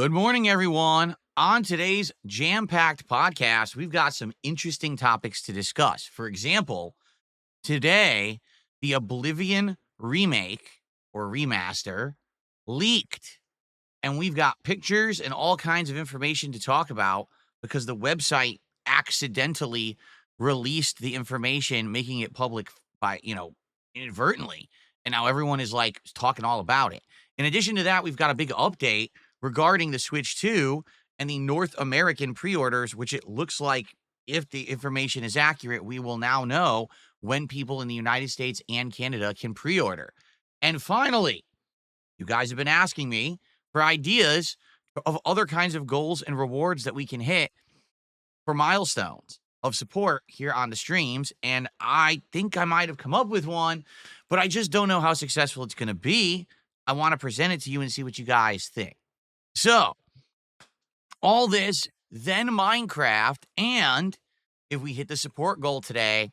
Good morning, everyone. On today's jam-packed podcast, we've got some interesting topics to discuss. For example, today, the Oblivion remake or remaster leaked, and we've got pictures and all kinds of information to talk about because the website accidentally released the information, making it public by, inadvertently. And now everyone is like talking all about it. In addition to that, we've got a big update regarding the Switch 2 and the North American pre-orders, which it looks like, if the information is accurate, we will now know when people in the United States and Canada can pre-order. And finally, you guys have been asking me for ideas of other kinds of goals and rewards that we can hit for milestones of support here on the streams. And I think I might have come up with one, but I just don't know how successful it's going to be. I want to present it to you and see what you guys think. So, all this, then Minecraft, and if we hit the support goal today,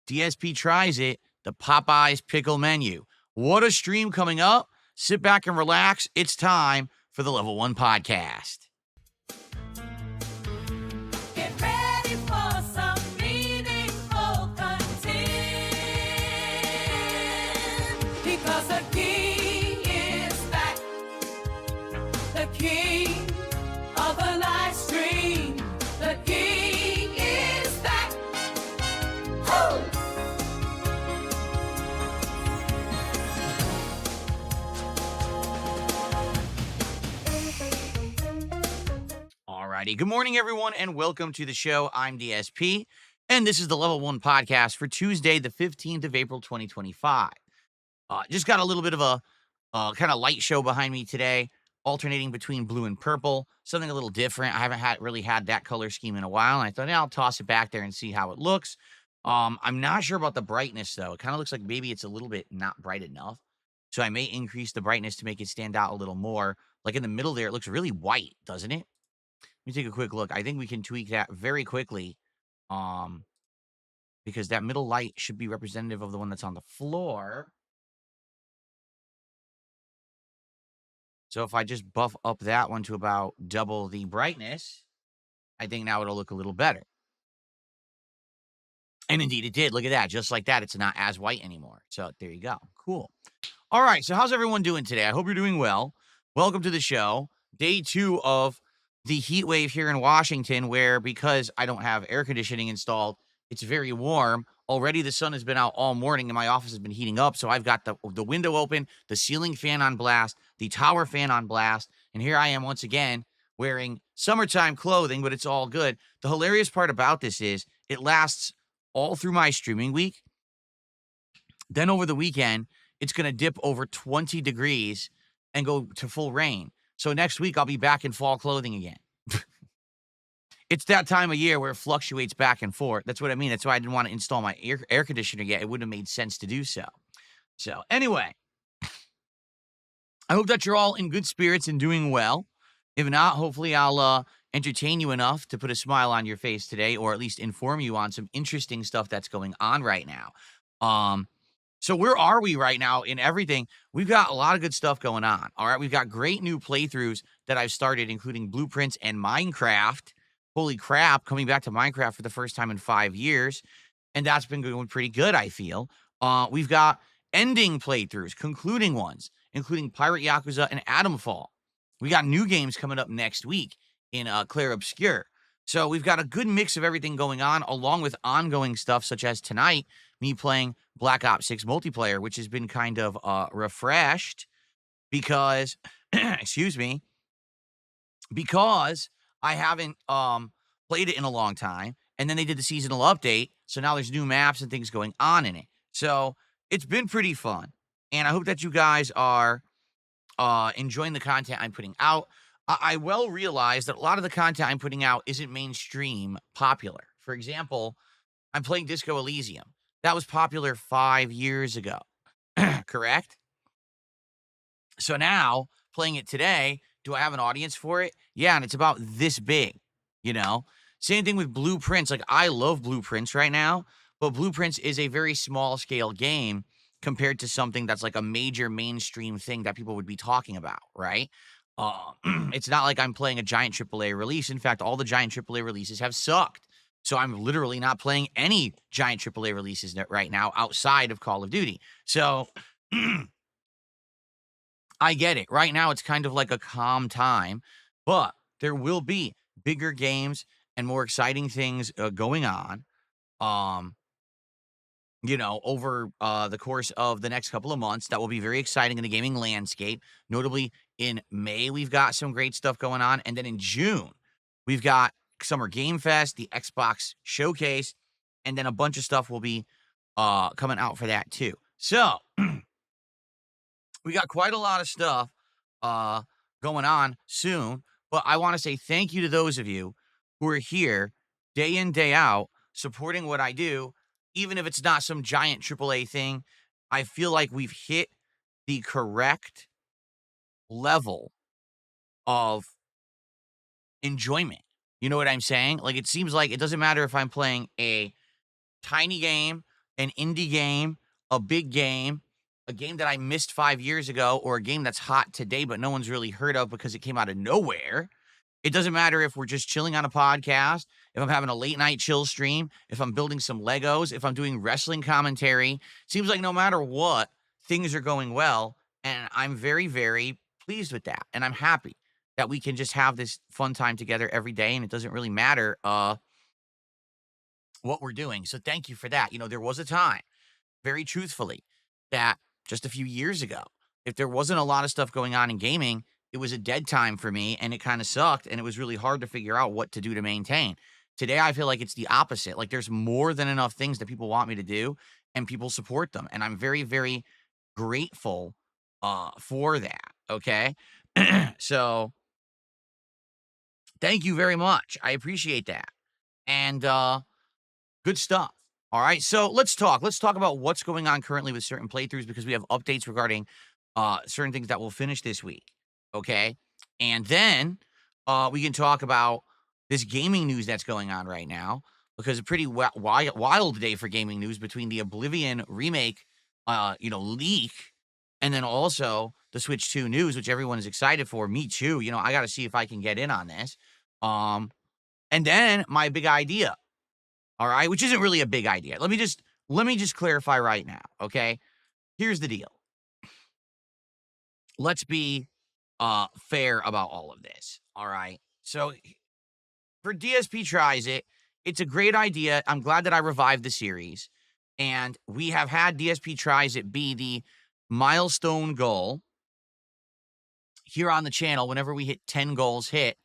DSP tries it, the Popeyes pickle menu. What a stream coming up. Sit back and relax. It's time for the Level 1 podcast. Get ready for some meaningful content, because the king is back, the king of the live stream, the king is back. Woo! Alrighty. Good morning, everyone, and welcome to the show. I'm DSP, and this is the Level 1 podcast for Tuesday, the 15th of April, 2025. Just got a little bit of a kind of light show behind me today, alternating between blue and purple, something a little different. I haven't really had that color scheme in a while, and I thought, I'll toss it back there and see how it looks. I'm not sure about the brightness, though. It kind of looks like maybe it's a little bit not bright enough, so I may increase the brightness to make it stand out a little more. Like in the middle there, it looks really white, doesn't it? Let me take a quick look. I think we can tweak that very quickly, because that middle light should be representative of the one that's on the floor. So if I just buff up that one to about double the brightness, I think now it'll look a little better. And indeed it did. Look at that. Just like that, it's not as white anymore. So there you go. Cool. All right. So how's everyone doing today? I hope you're doing well. Welcome to the show. Day 2 of the heat wave here in Washington, where because I don't have air conditioning installed, it's very warm. Already the sun has been out all morning and my office has been heating up. So I've got the window open, the ceiling fan on blast, the tower fan on blast. And here I am once again wearing summertime clothing, but it's all good. The hilarious part about this is it lasts all through my streaming week. Then over the weekend, it's going to dip over 20 degrees and go to full rain. So next week, I'll be back in fall clothing again. It's that time of year where it fluctuates back and forth. That's what I mean. That's why I didn't want to install my air conditioner yet. It wouldn't have made sense to do so. So anyway, I hope that you're all in good spirits and doing well. If not, hopefully I'll entertain you enough to put a smile on your face today, or at least inform you on some interesting stuff that's going on right now. So where are we right now in everything? We've got a lot of good stuff going on. All right. We've got great new playthroughs that I've started, including Blueprints and Minecraft. Holy crap, coming back to Minecraft for the first time in 5 years. And that's been going pretty good, I feel. We've got ending playthroughs, concluding ones, including Pirate Yakuza and Atomfall. We got new games coming up next week in Clair Obscur. So we've got a good mix of everything going on, along with ongoing stuff, such as tonight, me playing Black Ops 6 multiplayer, which has been kind of refreshed because, excuse me, because I haven't played it in a long time. And then they did the seasonal update. So now there's new maps and things going on in it. So it's been pretty fun. And I hope that you guys are enjoying the content I'm putting out. I well realize that a lot of the content I'm putting out isn't mainstream popular. For example, I'm playing Disco Elysium. That was popular 5 years ago, correct? So now, playing it today, do I have an audience for it? Yeah, and it's about this big, Same thing with Blueprints. Like, I love Blueprints right now, but Blueprints is a very small-scale game compared to something that's like a major mainstream thing that people would be talking about, right? It's not like I'm playing a giant AAA release. In fact, all the giant AAA releases have sucked. So I'm literally not playing any giant AAA releases right now outside of Call of Duty. So I get it. Right now, it's kind of like a calm time, but there will be bigger games and more exciting things going on. Um, over the course of the next couple of months, that will be very exciting in the gaming landscape. Notably, in May, we've got some great stuff going on. And then in June, we've got Summer Game Fest, the Xbox Showcase, and then a bunch of stuff will be coming out for that too. So we got quite a lot of stuff uh, going on soon. But I want to say thank you to those of you who are here day in, day out, supporting what I do, even if it's not some giant AAA thing. I feel like we've hit the correct level of enjoyment. You know what I'm saying? Like, it seems like it doesn't matter if I'm playing a tiny game, an indie game, a big game, a game that I missed 5 years ago, or a game that's hot today, but no one's really heard of because it came out of nowhere. It doesn't matter if we're just chilling on a podcast, if I'm having a late night chill stream, if I'm building some Legos, if I'm doing wrestling commentary. Seems like no matter what, things are going well. And I'm very, very pleased with that. And I'm happy that we can just have this fun time together every day. And it doesn't really matter what we're doing. So thank you for that. There was a time, very truthfully, that just a few years ago, if there wasn't a lot of stuff going on in gaming, it was a dead time for me and it kind of sucked and it was really hard to figure out what to do to maintain. Today, I feel like it's the opposite. Like there's more than enough things that people want me to do and people support them. And I'm very, very grateful for that. Okay. So thank you very much. I appreciate that. And good stuff. All right. So let's talk. Let's talk about what's going on currently with certain playthroughs because we have updates regarding certain things that will finish this week. Okay. And then we can talk about this gaming news that's going on right now because a pretty wild day for gaming news between the Oblivion remake, leak, and then also the Switch 2 news, which everyone is excited for. Me too. I got to see if I can get in on this. And then my big idea. All right, which isn't really a big idea. Let me just clarify right now, okay? Here's the deal. Let's be fair about all of this. All right. So for DSP Tries It, it's a great idea. I'm glad that I revived the series. And we have had DSP Tries It be the milestone goal here on the channel. Whenever we hit 10 goals hit,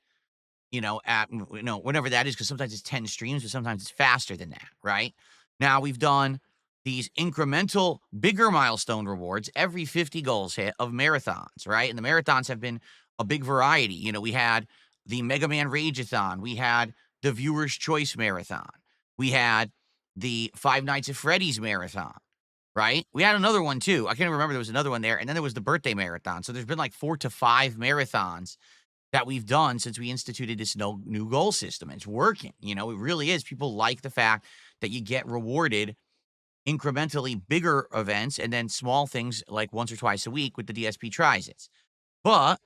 whenever that is, because sometimes it's 10 streams, but sometimes it's faster than that, right? Now we've done these incremental, bigger milestone rewards every 50 goals hit of marathons, right? And the marathons have been a big variety. We had the Mega Man Rageathon, we had the Viewer's Choice Marathon, we had the Five Nights at Freddy's Marathon, right? We had another one too. I can't remember. There was another one there. And then there was the birthday marathon. So there's been like 4 to 5 marathons that we've done since we instituted this new goal system. It's working. It really is. People like the fact that you get rewarded incrementally bigger events and then small things like once or twice a week with the DSP Tries It. But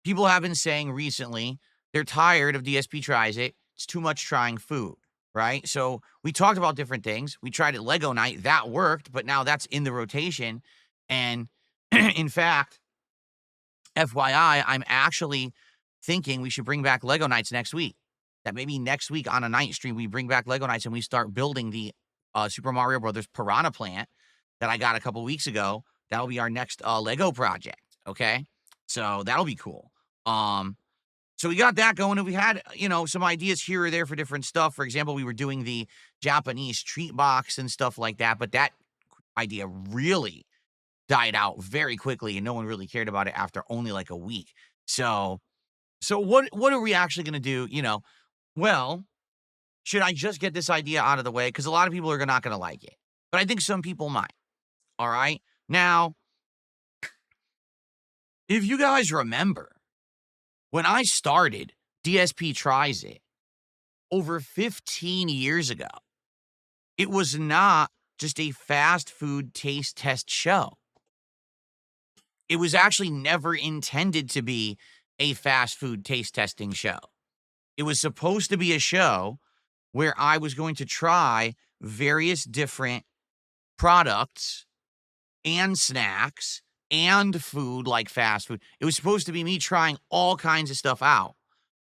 people have been saying recently they're tired of DSP Tries It. It's too much trying food, right? So we talked about different things. We tried it Lego night. That worked, but now that's in the rotation. And in fact, FYI, I'm actually thinking we should bring back Lego Nights next week. That maybe next week on a night stream, we bring back Lego Nights and we start building the Super Mario Brothers Piranha Plant that I got a couple weeks ago. That'll be our next Lego project. Okay. So that'll be cool. So we got that going and we had, some ideas here or there for different stuff. For example, we were doing the Japanese treat box and stuff like that, but that idea really died out very quickly and no one really cared about it after only like a week. So what are we actually going to do? Well, should I just get this idea out of the way? Because a lot of people are not going to like it, but I think some people might. All right. Now, if you guys remember, when I started DSP Tries It over 15 years ago, it was not just a fast food taste test show. it was actually never intended to be a fast food taste testing show. It was supposed to be a show where I was going to try various different products and snacks and food like fast food. It was supposed to be me trying all kinds of stuff out.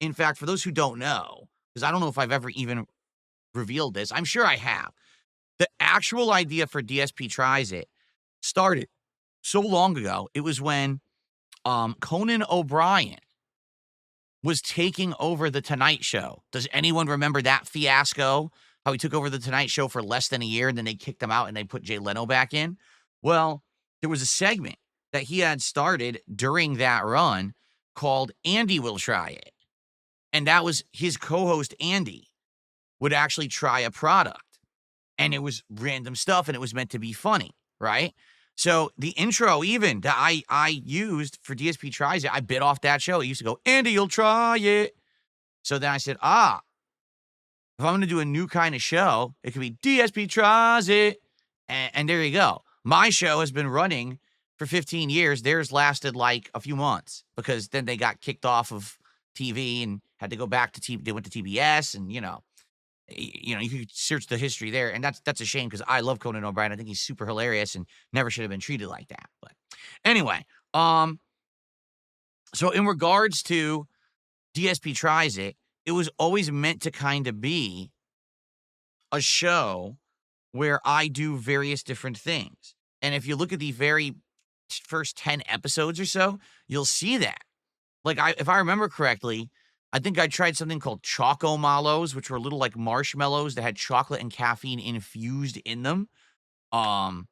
In fact, for those who don't know, because I don't know if I've ever even revealed this, I'm sure I have. The actual idea for DSP Tries It started so long ago. It was when Conan O'Brien was taking over The Tonight Show. Does anyone remember that fiasco? How he took over The Tonight Show for less than a year and then they kicked him out and they put Jay Leno back in? Well, there was a segment that he had started during that run called Andy Will Try It. And that was his co-host, Andy, would actually try a product. And it was random stuff and it was meant to be funny, right? So the intro even that I used for DSP Tries It, I bit off that show. It used to go, Andy, you'll try it. So then I said, if I'm going to do a new kind of show, it could be DSP Tries It. And there you go. My show has been running for 15 years. Theirs lasted like a few months because then they got kicked off of TV and had to go back to TV. They went to TBS and, you could search the history there. And that's a shame because I love Conan O'Brien. I think he's super hilarious and never should have been treated like that. But anyway, so in regards to DSP Tries It, it was always meant to kind of be a show where I do various different things. And if you look at the very first 10 episodes or so, you'll see that. Like, if I remember correctly, I think I tried something called Choco Mallows, which were little like marshmallows that had chocolate and caffeine infused in them. Among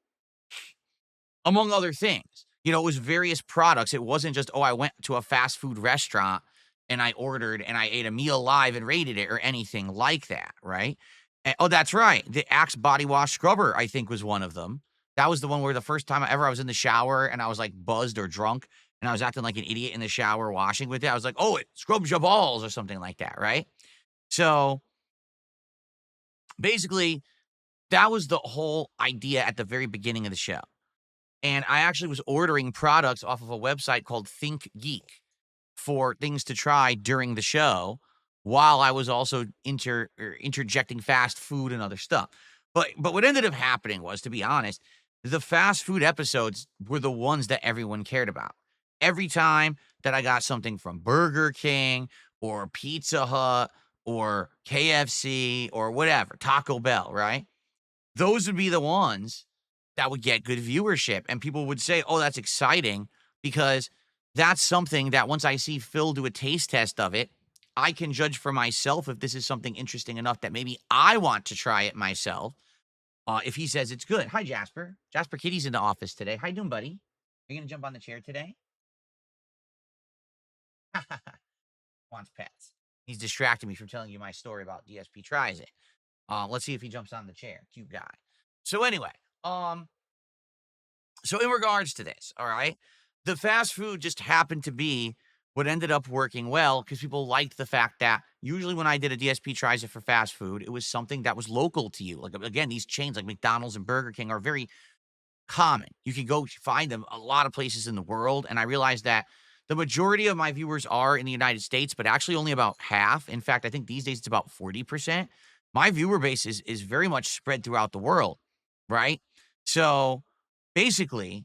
other things. It was various products. It wasn't just, I went to a fast food restaurant and I ordered and I ate a meal live and rated it or anything like that, right? And, that's right. The Axe body wash scrubber, I think, was one of them. That was the one where the first time I was in the shower and I was like buzzed or drunk and I was acting like an idiot in the shower washing with it. I was like, it scrubs your balls or something like that, right? So basically, that was the whole idea at the very beginning of the show. And I actually was ordering products off of a website called Think Geek for things to try during the show while I was also interjecting fast food and other stuff. But what ended up happening was, to be honest, the fast food episodes were the ones that everyone cared about. Every time that I got something from Burger King or Pizza Hut or KFC or whatever, Taco Bell, right? Those would be the ones that would get good viewership. And people would say, that's exciting because that's something that once I see Phil do a taste test of it, I can judge for myself if this is something interesting enough that maybe I want to try it myself. If he says it's good. Hi, Jasper. Jasper Kitty's in the office today. How you doing, buddy? Are you going to jump on the chair today? Wants pets. He's distracting me from telling you my story about DSP Tries It. Let's see if he jumps on the chair. Cute guy. So anyway, so in regards to this, all right, the fast food just happened to be what ended up working well because people liked the fact that usually when I did a DSP Tries It for fast food, it was something that was local to you. Like, again, these chains like McDonald's and Burger King are very common. You can go find them a lot of places in the world. And I realized that the majority of my viewers are in the United States, but actually only about half. In fact, I think these days it's about 40%. My viewer base is very much spread throughout the world, right? So basically,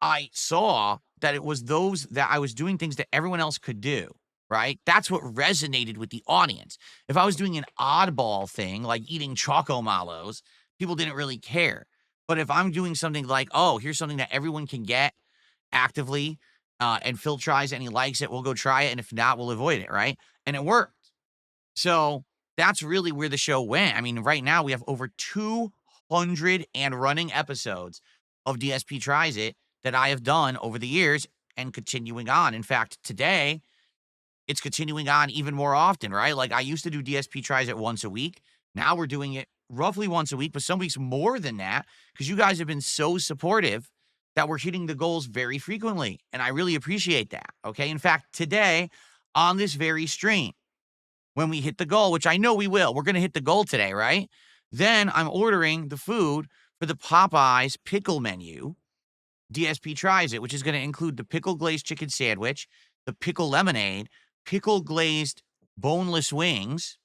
I saw that it was those that I was doing things that everyone else could do, right? That's what resonated with the audience. If I was doing an oddball thing like eating Choco Mallows, people didn't really care. But if I'm doing something like, here's something that everyone can get actively, and Phil tries it and he likes it, we'll go try it. And if not, we'll avoid it, right? And it worked. So that's really where the show went. I mean, right now we have over 200 and running episodes of DSP Tries It that I have done over the years and continuing on. In fact, today, it's continuing on even more often, right? Like, I used to do DSP Tries It once a week. Now we're doing it roughly once a week, but some weeks more than that because you guys have been so supportive that we're hitting the goals very frequently. And I really appreciate that, okay? In fact, today, on this very stream, when we hit the goal, which I know we will, we're going to hit the goal today, right? Then I'm ordering the food for the Popeyes pickle menu. DSP Tries It, which is going to include the pickle glazed chicken sandwich, the pickle lemonade, pickle glazed boneless wings,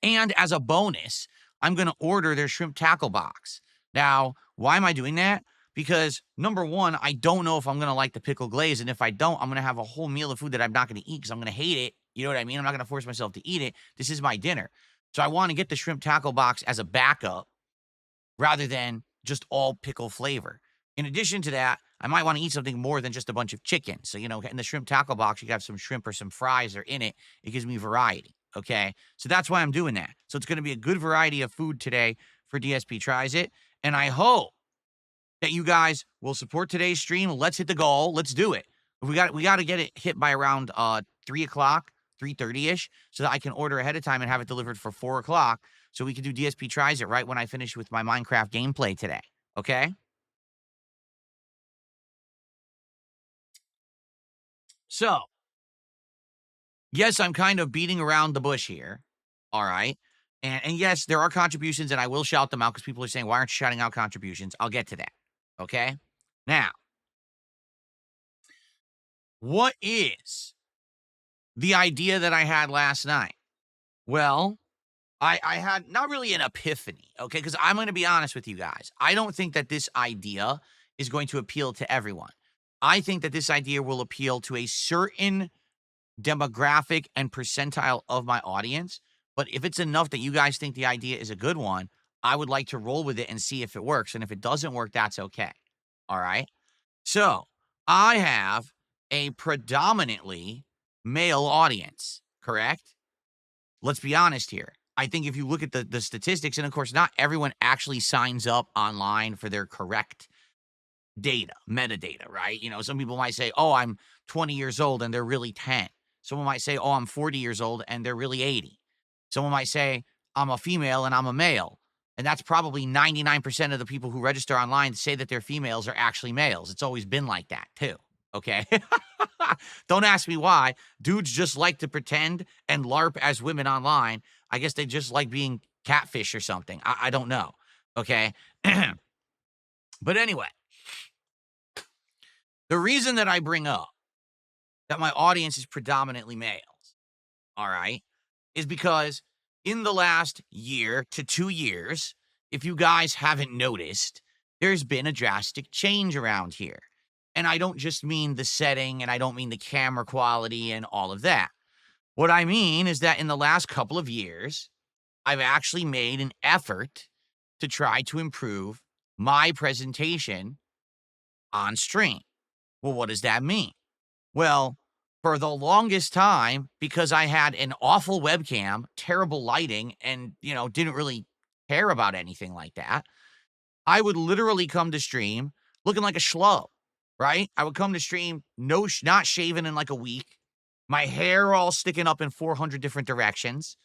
and as a bonus, I'm going to order their shrimp tackle box. Now, why am I doing that? Because number one, I don't know if I'm going to like the pickle glaze. And if I don't, I'm going to have a whole meal of food that I'm not going to eat because I'm going to hate it. You know what I mean? I'm not going to force myself to eat it. This is my dinner. So I want to get the shrimp tackle box as a backup rather than just all pickle flavor. In addition to that, I might want to eat something more than just a bunch of chicken. So, in the shrimp tackle box, you have some shrimp or some fries are in it. It gives me variety. Okay. So that's why I'm doing that. So it's going to be a good variety of food today for DSP Tries It. And I hope that you guys will support today's stream. Let's hit the goal. Let's do it. We got to get it hit by around 3 o'clock, 3:30-ish, so that I can order ahead of time and have it delivered for 4 o'clock. So we can do DSP Tries It right when I finish with my Minecraft gameplay today. Okay? So, yes, I'm kind of beating around the bush here. All right. And yes, there are contributions, and I will shout them out because people are saying, why aren't you shouting out contributions? I'll get to that. Okay. Now, what is the idea that I had last night? Well, I had not really an epiphany, okay? Because I'm going to be honest with you guys. I don't think that this idea is going to appeal to everyone. I think that this idea will appeal to a certain demographic and percentile of my audience. But if it's enough that you guys think the idea is a good one, I would like to roll with it and see if it works. And if it doesn't work, that's okay. All right. So I have a predominantly male audience, correct? Let's be honest here. I think if you look at the statistics, and of course, not everyone actually signs up online for their correct data, metadata, right? Some people might say, oh, I'm 20 years old and they're really 10. Someone might say, oh, I'm 40 years old and they're really 80. Someone might say, I'm a female and I'm a male. And that's probably 99% of the people who register online say that they're females are actually males. It's always been like that, too. Okay. Don't ask me why. Dudes just like to pretend and LARP as women online. I guess they just like being catfish or something. I don't know. Okay. But anyway, the reason that I bring up that my audience is predominantly males, all right, is because in the last year to 2 years, if you guys haven't noticed, there's been a drastic change around here. And I don't just mean the setting, and I don't mean the camera quality and all of that. What I mean is that in the last couple of years, I've actually made an effort to try to improve my presentation on stream. Well, what does that mean? Well, for the longest time, because I had an awful webcam, terrible lighting, and, didn't really care about anything like that, I would literally come to stream looking like a schlub, right? I would come to stream not shaven in like a week, my hair all sticking up in 400 different directions,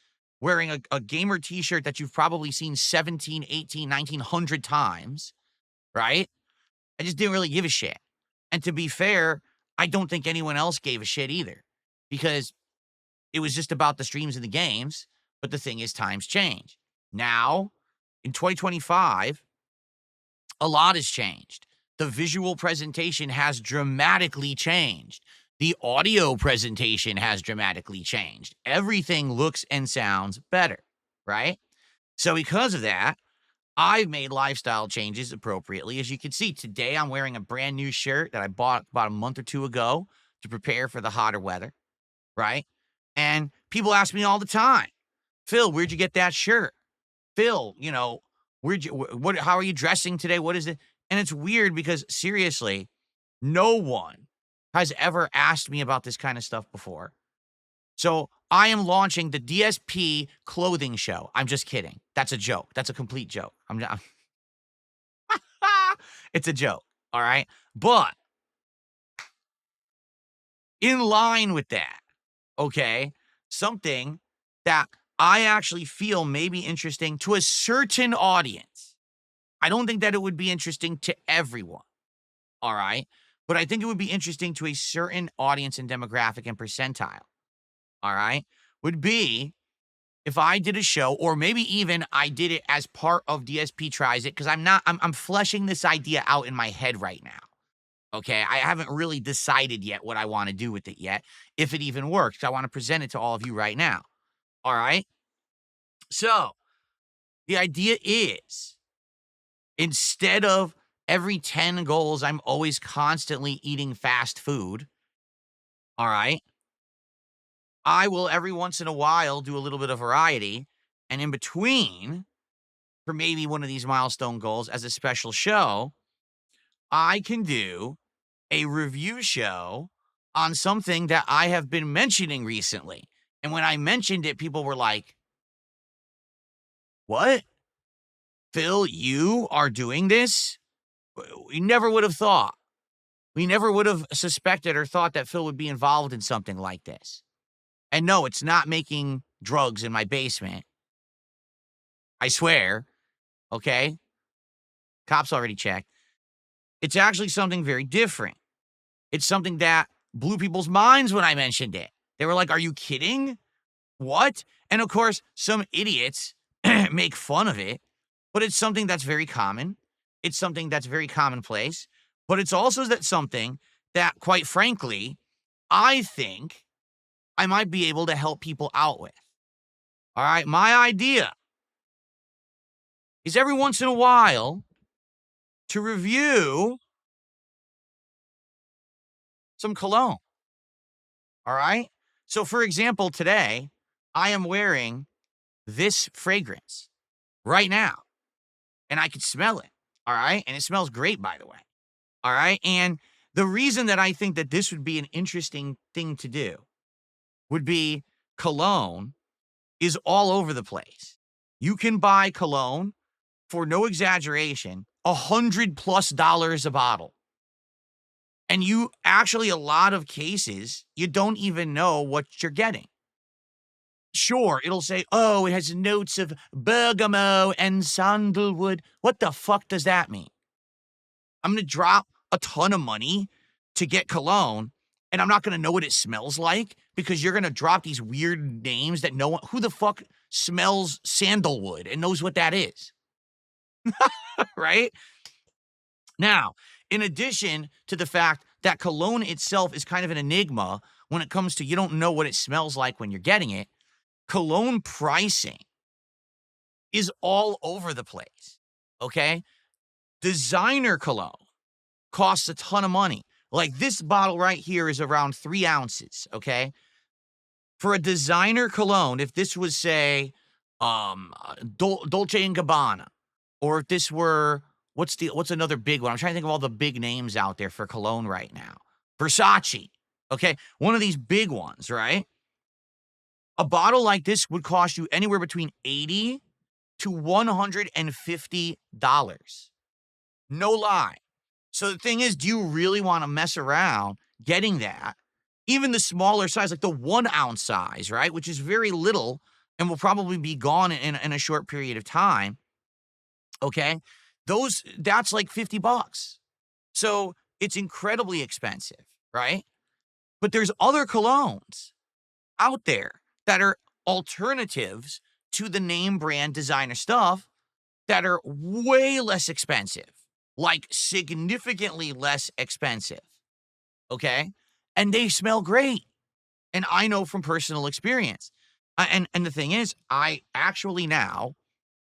wearing a gamer t-shirt that you've probably seen 17, 18, 1900 times, right? I just didn't really give a shit. And to be fair, I don't think anyone else gave a shit either, because it was just about the streams and the games. But the thing is, times change. Now, in 2025, a lot has changed. The visual presentation has dramatically changed. The audio presentation has dramatically changed. Everything looks and sounds better, right? So because of that, I've made lifestyle changes appropriately. As you can see, today I'm wearing a brand new shirt that I bought about a month or two ago to prepare for the hotter weather, right? And people ask me all the time, Phil, where'd you get that shirt? Phil, how are you dressing today? What is it? And it's weird because seriously, no one has ever asked me about this kind of stuff before. So I am launching the DSP clothing show. I'm just kidding. That's a joke. That's a complete joke. I'm not. It's a joke. All right. But in line with that, okay, something that I actually feel may be interesting to a certain audience. I don't think that it would be interesting to everyone. All right. But I think it would be interesting to a certain audience and demographic and percentile. All right. Would be if I did a show, or maybe even I did it as part of DSP Tries It, because I'm fleshing this idea out in my head right now. Okay, I haven't really decided yet what I want to do with it yet, if it even works. I want to present it to all of you right now. All right. So the idea is, instead of every 10 goals, I'm always constantly eating fast food. All right. I will every once in a while do a little bit of variety. And in between, for maybe one of these milestone goals as a special show, I can do a review show on something that I have been mentioning recently. And when I mentioned it, people were like, "What? Phil, you are doing this?" We never would have thought. We never would have suspected or thought that Phil would be involved in something like this. And no, it's not making drugs in my basement. I swear. Okay? Cops already checked. It's actually something very different. It's something that blew people's minds when I mentioned it. They were like, "Are you kidding? What?" And of course, some idiots make fun of it, but it's something that's very common. It's something that's very commonplace, but it's also something that, quite frankly, I think I might be able to help people out with. All right. My idea is every once in a while to review some cologne. All right. So, for example, today I am wearing this fragrance right now, and I can smell it. All right. And it smells great, by the way. All right. And the reason that I think that this would be an interesting thing to do would be cologne is all over the place. You can buy cologne for no exaggeration, $100+ a bottle. And you actually, a lot of cases, you don't even know what you're getting. Sure, it'll say, "Oh, it has notes of bergamot and sandalwood." What the fuck does that mean? I'm going to drop a ton of money to get cologne, and I'm not going to know what it smells like because you're going to drop these weird names that no one, who the fuck smells sandalwood and knows what that is? Right? Now, in addition to the fact that cologne itself is kind of an enigma when it comes to you don't know what it smells like when you're getting it, cologne pricing is all over the place. Okay? Designer cologne costs a ton of money. Like this bottle right here is around 3 ounces. Okay? For a designer cologne, if this was, say, Dolce and Gabbana, or if this were, what's another big one? I'm trying to think of all the big names out there for cologne right now. Versace. Okay? One of these big ones, right? A bottle like this would cost you anywhere between $80 to $150. No lie. So the thing is, do you really want to mess around getting that? Even the smaller size, like the 1 ounce size, right? Which is very little and will probably be gone in a short period of time. Okay. That's like $50. So it's incredibly expensive, right? But there's other colognes out there that are alternatives to the name brand designer stuff that are way less expensive, like significantly less expensive. Okay. And they smell great. And I know from personal experience. And the thing is, I actually now,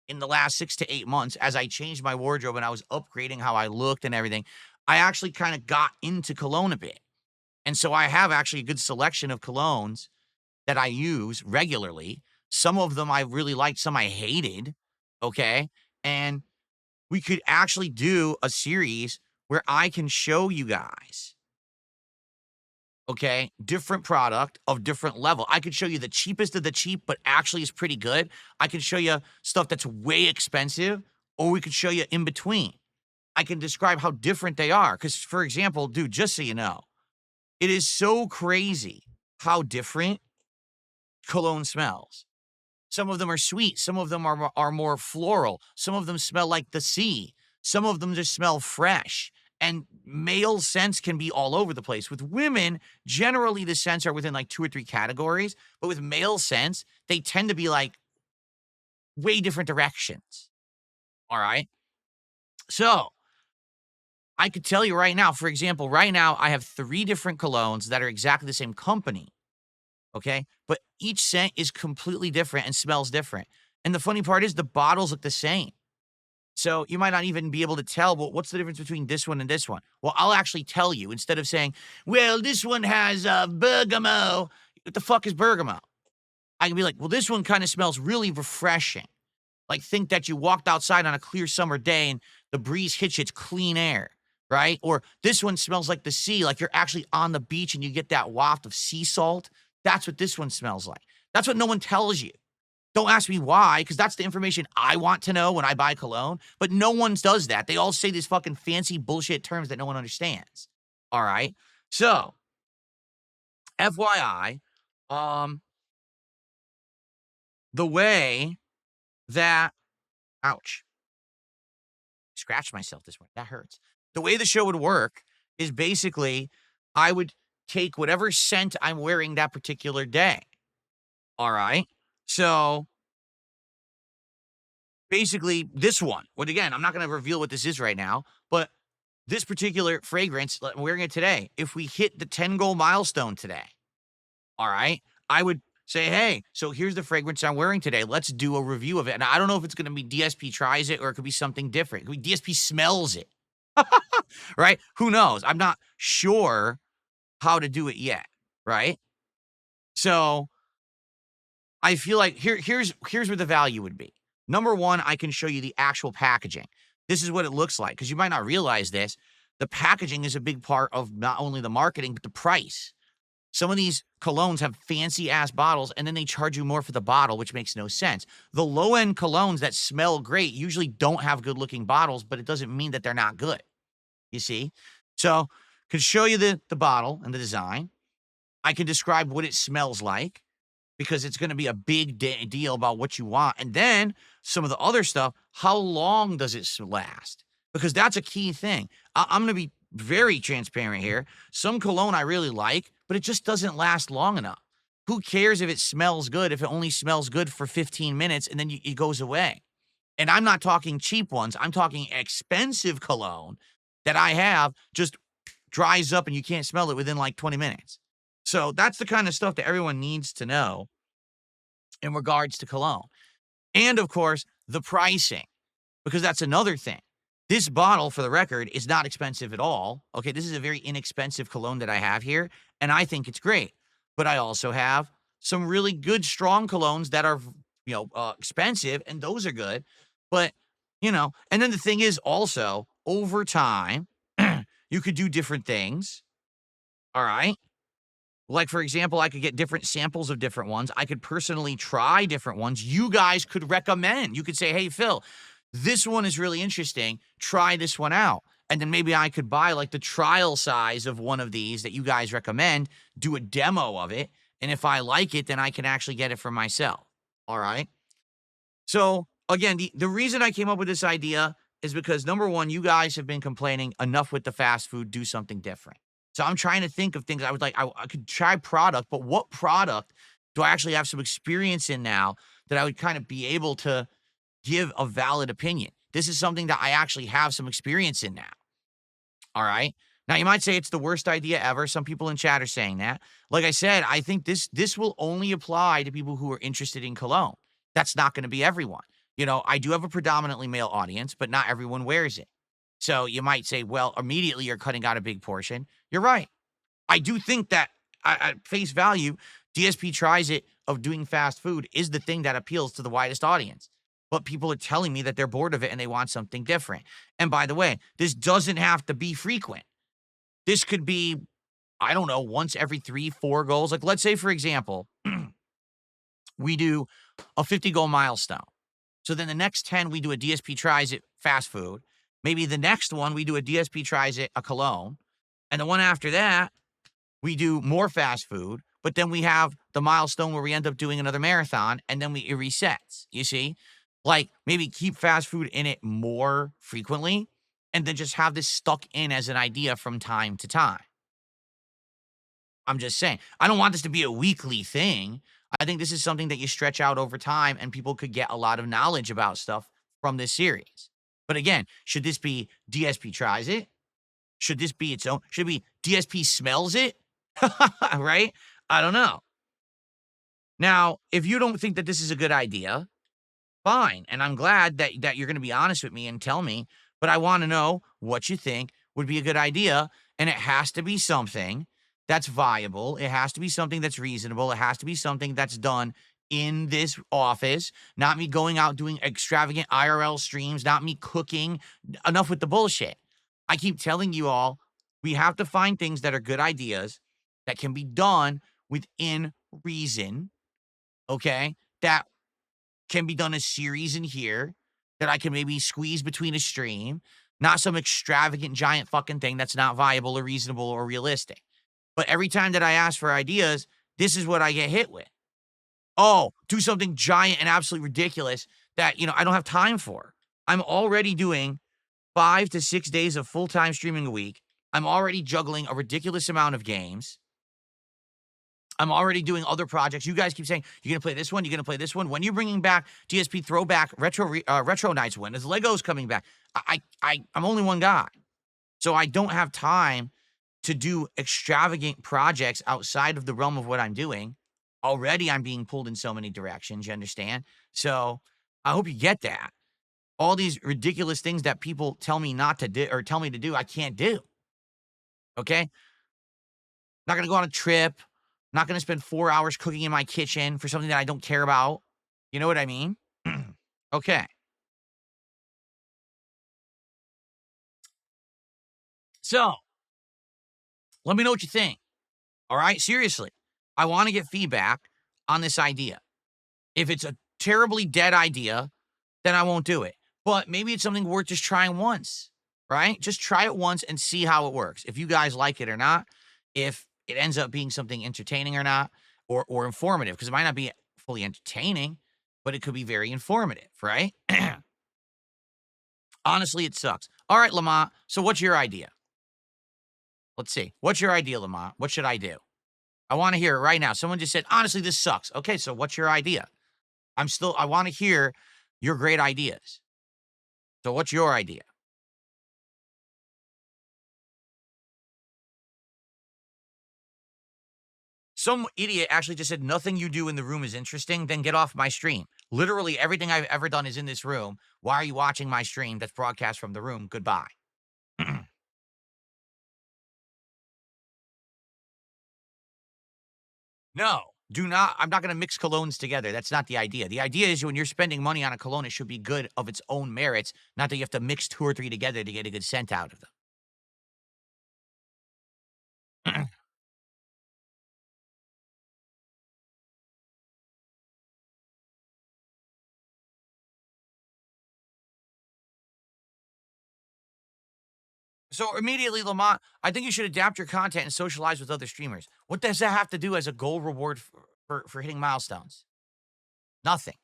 in the last 6 to 8 months, as I changed my wardrobe and I was upgrading how I looked and everything, I actually kind of got into cologne a bit. And so I have actually a good selection of colognes that I use regularly. Some of them I really liked, some I hated. Okay. And we could actually do a series where I can show you guys, okay, different product of different level. I could show you the cheapest of the cheap, but actually is pretty good. I can show you stuff that's way expensive, or we could show you in between. I can describe how different they are. Because, for example, dude, just so you know, it is so crazy how different cologne smells. Some of them are sweet. Some of them are more floral. Some of them smell like the sea. Some of them just smell fresh. And male scents can be all over the place. With women, generally the scents are within like 2 or 3 categories. But with male scents, they tend to be like way different directions. All right. So I could tell you right now, for example, right now I have 3 different colognes that are exactly the same company. Okay. But each scent is completely different and smells different. And the funny part is the bottles look the same. So you might not even be able to tell, well, what's the difference between this one and this one? Well, I'll actually tell you instead of saying, well, this one has bergamot. What the fuck is bergamot? I can be like, well, this one kind of smells really refreshing. Like, think that you walked outside on a clear summer day and the breeze hits you, it's clean air, right? Or this one smells like the sea, like you're actually on the beach and you get that waft of sea salt. That's what this one smells like. That's what no one tells you. Don't ask me why, because that's the information I want to know when I buy cologne. But no one does that. They all say these fucking fancy bullshit terms that no one understands. All right. So, FYI, the way that, ouch, scratched myself this morning. That hurts. The way the show would work is basically I would take whatever scent I'm wearing that particular day. All right. So basically, this one, but again, I'm not going to reveal what this is right now, but this particular fragrance, I'm wearing it today. If we hit the 10 goal milestone today, all right, I would say, hey, so here's the fragrance I'm wearing today. Let's do a review of it. And I don't know if it's going to be DSP tries it or it could be something different. It could be DSP smells it, right? Who knows? I'm not sure how to do it yet, right? So I feel like here's where the value would be. Number one, I can show you the actual packaging. This is what it looks like, because you might not realize this. The packaging is a big part of not only the marketing, but the price. Some of these colognes have fancy ass bottles, and then they charge you more for the bottle, which makes no sense. The low end colognes that smell great usually don't have good looking bottles, but it doesn't mean that they're not good. You see? So, can show you the bottle and the design. I can describe what it smells like, because it's going to be a big deal about what you want. And then some of the other stuff, how long does it last? Because that's a key thing. I'm going to be very transparent here. Some cologne I really like, but it just doesn't last long enough. Who cares if it smells good if it only smells good for 15 minutes and then it goes away? And I'm not talking cheap ones. I'm talking expensive cologne that I have just dries up and you can't smell it within like 20 minutes. So that's the kind of stuff that everyone needs to know in regards to cologne. And of course, the pricing, because that's another thing. This bottle, for the record, is not expensive at all. Okay, this is a very inexpensive cologne that I have here, and I think it's great. But I also have some really good, strong colognes that are, expensive, and those are good. But, and then the thing is also, over time, you could do different things. All right. Like, for example, I could get different samples of different ones. I could personally try different ones. You guys could recommend. You could say, hey, Phil, this one is really interesting. Try this one out. And then maybe I could buy like the trial size of one of these that you guys recommend, do a demo of it. And if I like it, then I can actually get it for myself. All right. So again, the reason I came up with this idea is because, number one, you guys have been complaining enough with the fast food, do something different. So I'm trying to think of things I would like. I could try product, but what product do I actually have some experience in now that I would kind of be able to give a valid opinion? This is something that I actually have some experience in now. All right. Now, you might say it's the worst idea ever. Some people in chat are saying that. Like I said, I think this will only apply to people who are interested in cologne. That's not going to be everyone. I do have a predominantly male audience, but not everyone wears it. So you might say, well, immediately you're cutting out a big portion. You're right. I do think that at face value, DSP tries it of doing fast food is the thing that appeals to the widest audience. But people are telling me that they're bored of it and they want something different. And by the way, this doesn't have to be frequent. This could be, I don't know, once every 3-4 goals. Like, let's say, for example, we do a 50 goal milestone. So then the next 10, we do a DSP tries it fast food. Maybe the next one, we do a DSP tries it a cologne. And the one after that, we do more fast food. But then we have the milestone where we end up doing another marathon, and then it resets. You see? Like, maybe keep fast food in it more frequently, and then just have this stuck in as an idea from time to time. I'm just saying. I don't want this to be a weekly thing. I think this is something that you stretch out over time and people could get a lot of knowledge about stuff from this series. But again, should this be DSP tries it? Should this be its own? Should it be DSP smells it? Right? I don't know. Now, if you don't think that this is a good idea, fine. And I'm glad that you're going to be honest with me and tell me, but I want to know what you think would be a good idea. And it has to be something that's viable. It has to be something that's reasonable. It has to be something that's done in this office, not me going out doing extravagant IRL streams, not me cooking. Enough with the bullshit. I keep telling you all, we have to find things that are good ideas that can be done within reason, okay? That can be done a series in here that I can maybe squeeze between a stream, not some extravagant giant fucking thing that's not viable or reasonable or realistic. But every time that I ask for ideas, this is what I get hit with. Oh, do something giant and absolutely ridiculous that, I don't have time for. I'm already doing 5 to 6 days of full-time streaming a week. I'm already juggling a ridiculous amount of games. I'm already doing other projects. You guys keep saying, you're going to play this one, you're going to play this one. When you're bringing back DSP Throwback Retro Nights, when is Lego's coming back? I'm only one guy. So I don't have time to do extravagant projects outside of the realm of what I'm doing. Already I'm being pulled in so many directions, you understand? So I hope you get that. All these ridiculous things that people tell me not to do or tell me to do, I can't do. Okay? Not going to go on a trip. Not going to spend 4 hours cooking in my kitchen for something that I don't care about. You know what I mean? Okay. So, let me know what you think. All right? Seriously. I want to get feedback on this idea. If it's a terribly dead idea, then I won't do it. But maybe it's something worth just trying once, right? Just try it once and see how it works. If you guys like it or not, if it ends up being something entertaining or not, or informative, because it might not be fully entertaining, but it could be very informative, right? Honestly, it sucks. All right, Lamont, so what's your idea? Let's see. What's your idea, Lamont? What should I do? I want to hear it right now. Someone just said, honestly, this sucks. Okay, so what's your idea? I want to hear your great ideas. So what's your idea? Some idiot actually just said, nothing you do in the room is interesting, then get off my stream. Literally everything I've ever done is in this room. Why are you watching my stream that's broadcast from the room? Goodbye. No, do not. I'm not going to mix colognes together. That's not the idea. The idea is when you're spending money on a cologne, it should be good of its own merits, not that you have to mix 2 or 3 together to get a good scent out of them. So immediately, Lamont, I think you should adapt your content and socialize with other streamers. What does that have to do as a goal reward for hitting milestones? Nothing.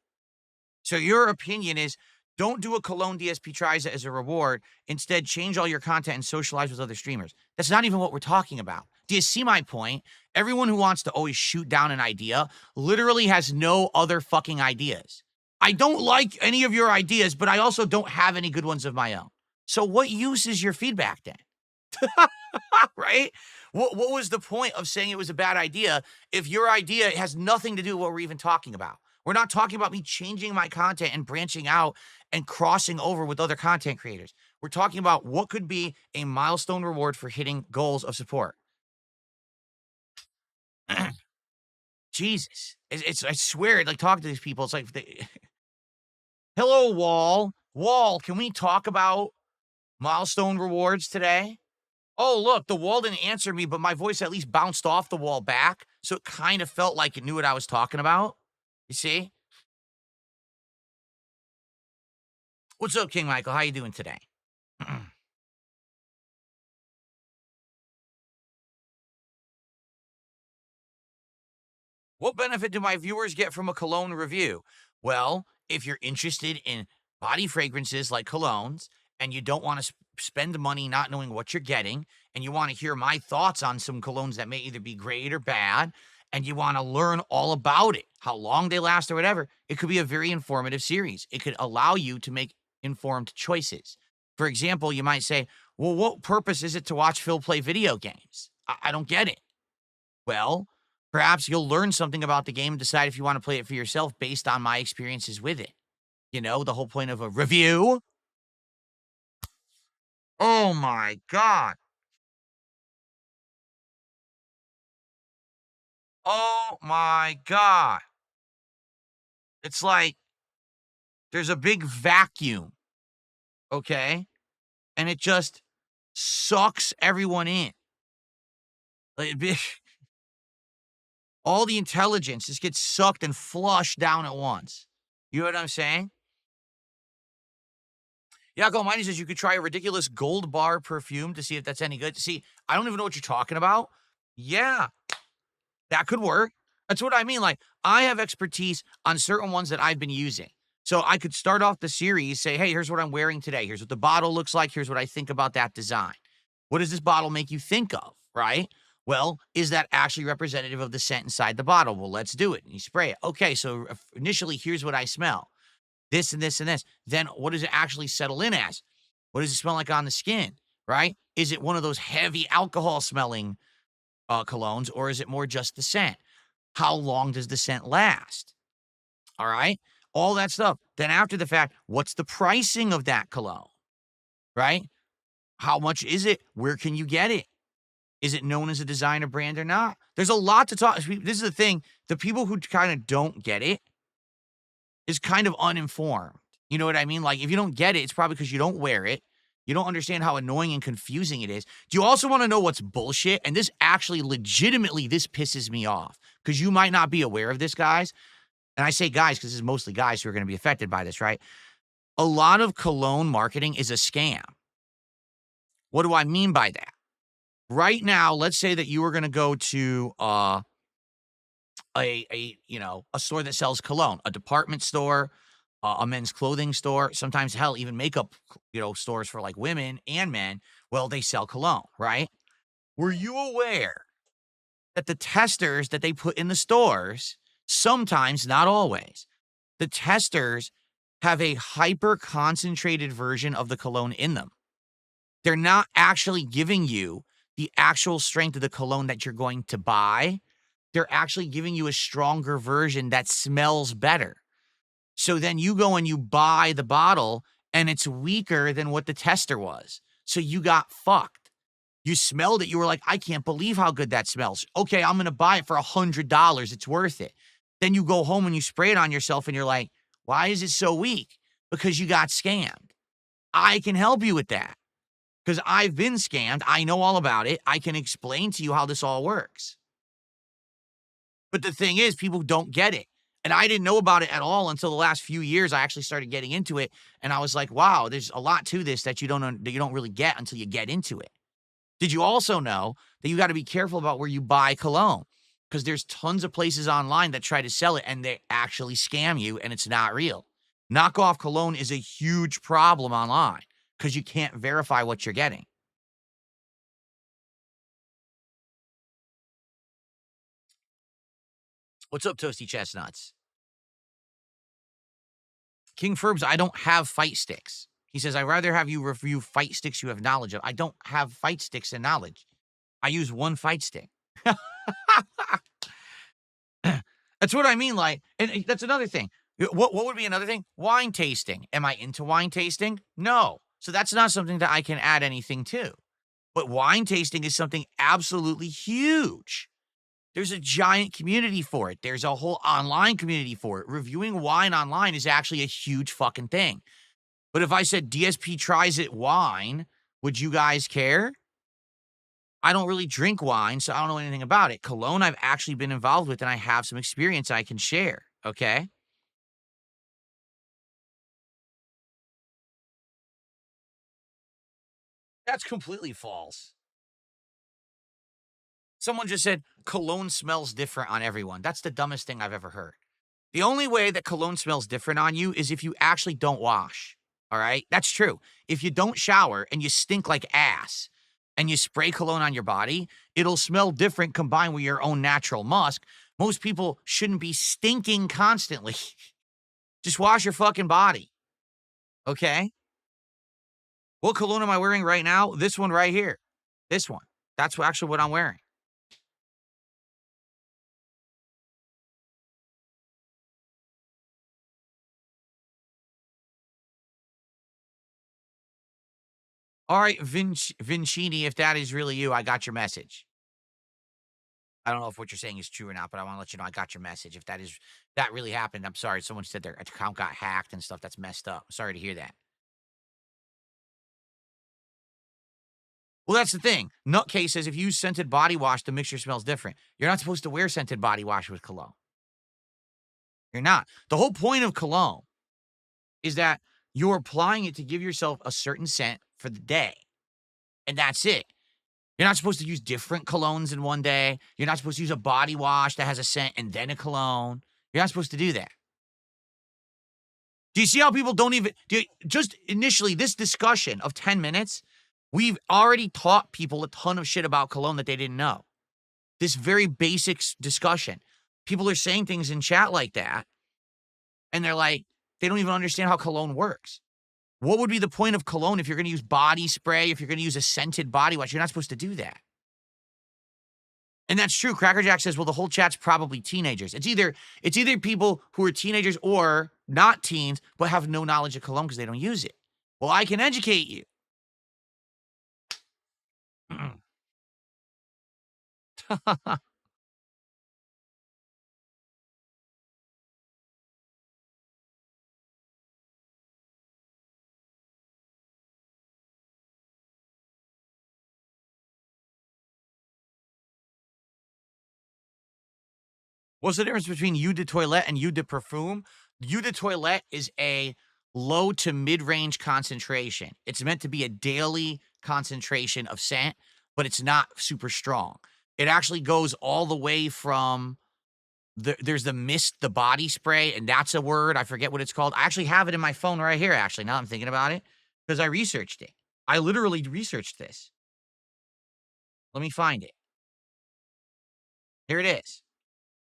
So your opinion is don't do a Cologne DSP tries as a reward. Instead, change all your content and socialize with other streamers. That's not even what we're talking about. Do you see my point? Everyone who wants to always shoot down an idea literally has no other fucking ideas. I don't like any of your ideas, but I also don't have any good ones of my own. So what use is your feedback then? Right? What was the point of saying it was a bad idea if your idea has nothing to do with what we're even talking about? We're not talking about me changing my content and branching out and crossing over with other content creators. We're talking about what could be a milestone reward for hitting goals of support. Jesus. I swear, like, talking to these people, it's like, hello, Wall. Wall, can we talk about milestone rewards today? Oh, look, the wall didn't answer me, but my voice at least bounced off the wall back, so it kind of felt like it knew what I was talking about. You see? What's up, King Michael? How you doing today? What benefit do my viewers get from a cologne review? Well, if you're interested in body fragrances like colognes and you don't want to spend money not knowing what you're getting and you want to hear my thoughts on some colognes that may either be great or bad and you want to learn all about it, how long they last or whatever, it could be a very informative series. It could allow you to make informed choices. For example, you might say, well, what purpose is it to watch Phil play video games? I don't get it. Well, perhaps you'll learn something about the game and decide if you want to play it for yourself based on my experiences with it. You know, the whole point of a review. Oh my God. Oh my God. It's like there's a big vacuum, okay? And it just sucks everyone in. Like, all the intelligence just gets sucked and flushed down at once. You know what I'm saying? Yago Mining says you could try a ridiculous gold bar perfume to see if that's any good. See, I don't even know what you're talking about. Yeah, that could work. That's what I mean. Like, I have expertise on certain ones that I've been using. So I could start off the series, say, hey, here's what I'm wearing today. Here's what the bottle looks like. Here's what I think about that design. What does this bottle make you think of, right? Well, is that actually representative of the scent inside the bottle? Well, let's do it. And you spray it. Okay, so initially, here's what I smell. This and this and this. Then what does it actually settle in as? What does it smell like on the skin, right? Is it one of those heavy alcohol smelling colognes, or is it more just the scent? How long does the scent last? All right, all that stuff. Then after the fact, what's the pricing of that cologne, right? How much is it? Where can you get it? Is it known as a designer brand or not? There's a lot to talk. This is the thing. The people who kind of don't get it is kind of uninformed. You know what I mean? Like, if you don't get it, it's probably because you don't wear it. You don't understand how annoying and confusing it is. Do you also want to know what's bullshit? And this actually, legitimately, this pisses me off because you might not be aware of this, guys. And I say guys because this is mostly guys who are going to be affected by this, right? A lot of cologne marketing is a scam. What do I mean by that? Right now, let's say that you were going to go to a store that sells cologne, a department store, a men's clothing store, sometimes hell, even makeup, stores for like women and men. Well, they sell cologne, right? Were you aware that the testers that they put in the stores, sometimes, not always, the testers have a hyper concentrated version of the cologne in them? They're not actually giving you the actual strength of the cologne that you're going to buy. They're actually giving you a stronger version that smells better. So then you go and you buy the bottle and it's weaker than what the tester was. So you got fucked. You smelled it. You were like, I can't believe how good that smells. Okay, I'm going to buy it for $100. It's worth it. Then you go home and you spray it on yourself and you're like, why is it so weak? Because you got scammed. I can help you with that because I've been scammed. I know all about it. I can explain to you how this all works. But the thing is, people don't get it. And I didn't know about it at all until the last few years. I actually started getting into it. And I was like, wow, there's a lot to this that you don't really get until you get into it. Did you also know that you got to be careful about where you buy cologne? Because there's tons of places online that try to sell it and they actually scam you and it's not real. Knockoff cologne is a huge problem online because you can't verify what you're getting. What's up, Toasty Chestnuts? King Ferbs, I don't have fight sticks. He says, I'd rather have you review fight sticks you have knowledge of. I don't have fight sticks and knowledge. I use one fight stick. That's what I mean. Like, and that's another thing. What would be another thing? Wine tasting. Am I into wine tasting? No. So that's not something that I can add anything to. But wine tasting is something absolutely huge. There's a giant community for it. There's a whole online community for it. Reviewing wine online is actually a huge fucking thing. But if I said DSP tries it wine, would you guys care? I don't really drink wine, so I don't know anything about it. Cologne I've actually been involved with, and I have some experience I can share, okay? That's completely false. Someone just said cologne smells different on everyone. That's the dumbest thing I've ever heard. The only way that cologne smells different on you is if you actually don't wash, all right? That's true. If you don't shower and you stink like ass and you spray cologne on your body, it'll smell different combined with your own natural musk Most people shouldn't be stinking constantly. Just wash your fucking body. Okay? What cologne am I wearing right now? This one right here. This one. That's actually what I'm wearing. All right, Vincini, if that is really you, I got your message. I don't know if what you're saying is true or not, but I want to let you know I got your message. If that really happened, I'm sorry. Someone said their account got hacked and stuff. That's messed up. Sorry to hear that. Well, that's the thing. Nutcase says if you use scented body wash, the mixture smells different. You're not supposed to wear scented body wash with cologne. You're not. The whole point of cologne is that you're applying it to give yourself a certain scent for the day. And that's it. You're not supposed to use different colognes in one day. You're not supposed to use a body wash that has a scent and then a cologne. You're not supposed to do that. Do you see how people don't even just initially this discussion of 10 minutes, we've already taught people a ton of shit about cologne that they didn't know. This very basic discussion. People are saying things in chat like that, and they're like, they don't even understand how cologne works. What would be the point of cologne if you're going to use body spray, if you're going to use a scented body wash? You're not supposed to do that. And that's true. Cracker Jack says, well, the whole chat's probably teenagers. It's either people who are teenagers or not teens, but have no knowledge of cologne because they don't use it. Well, I can educate you. What's the difference between Eau de Toilette and Eau de Parfum? Eau de Toilette is a low to mid-range concentration. It's meant to be a daily concentration of scent, but it's not super strong. It actually goes all the way from there's the mist, the body spray, and that's a word. I forget what it's called. I actually have it in my phone right here, actually, now I'm thinking about it, because I researched it. I literally researched this. Let me find it. Here it is.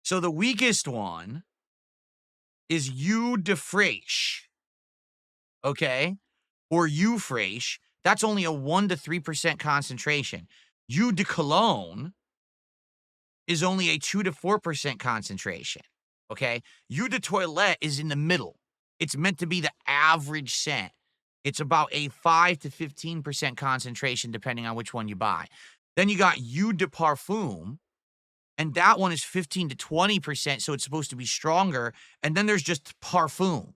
So the weakest one is Eau de Fraiche, okay? Or Eau Fraiche. That's only a 1 to 3% concentration. Eau de Cologne is only a 2 to 4% concentration, okay? Eau de Toilette is in the middle. It's meant to be the average scent. It's about a 5 to 15% concentration depending on which one you buy. Then you got Eau de Parfum, and that one is 15 to 20%, so it's supposed to be stronger. And then there's just Parfum,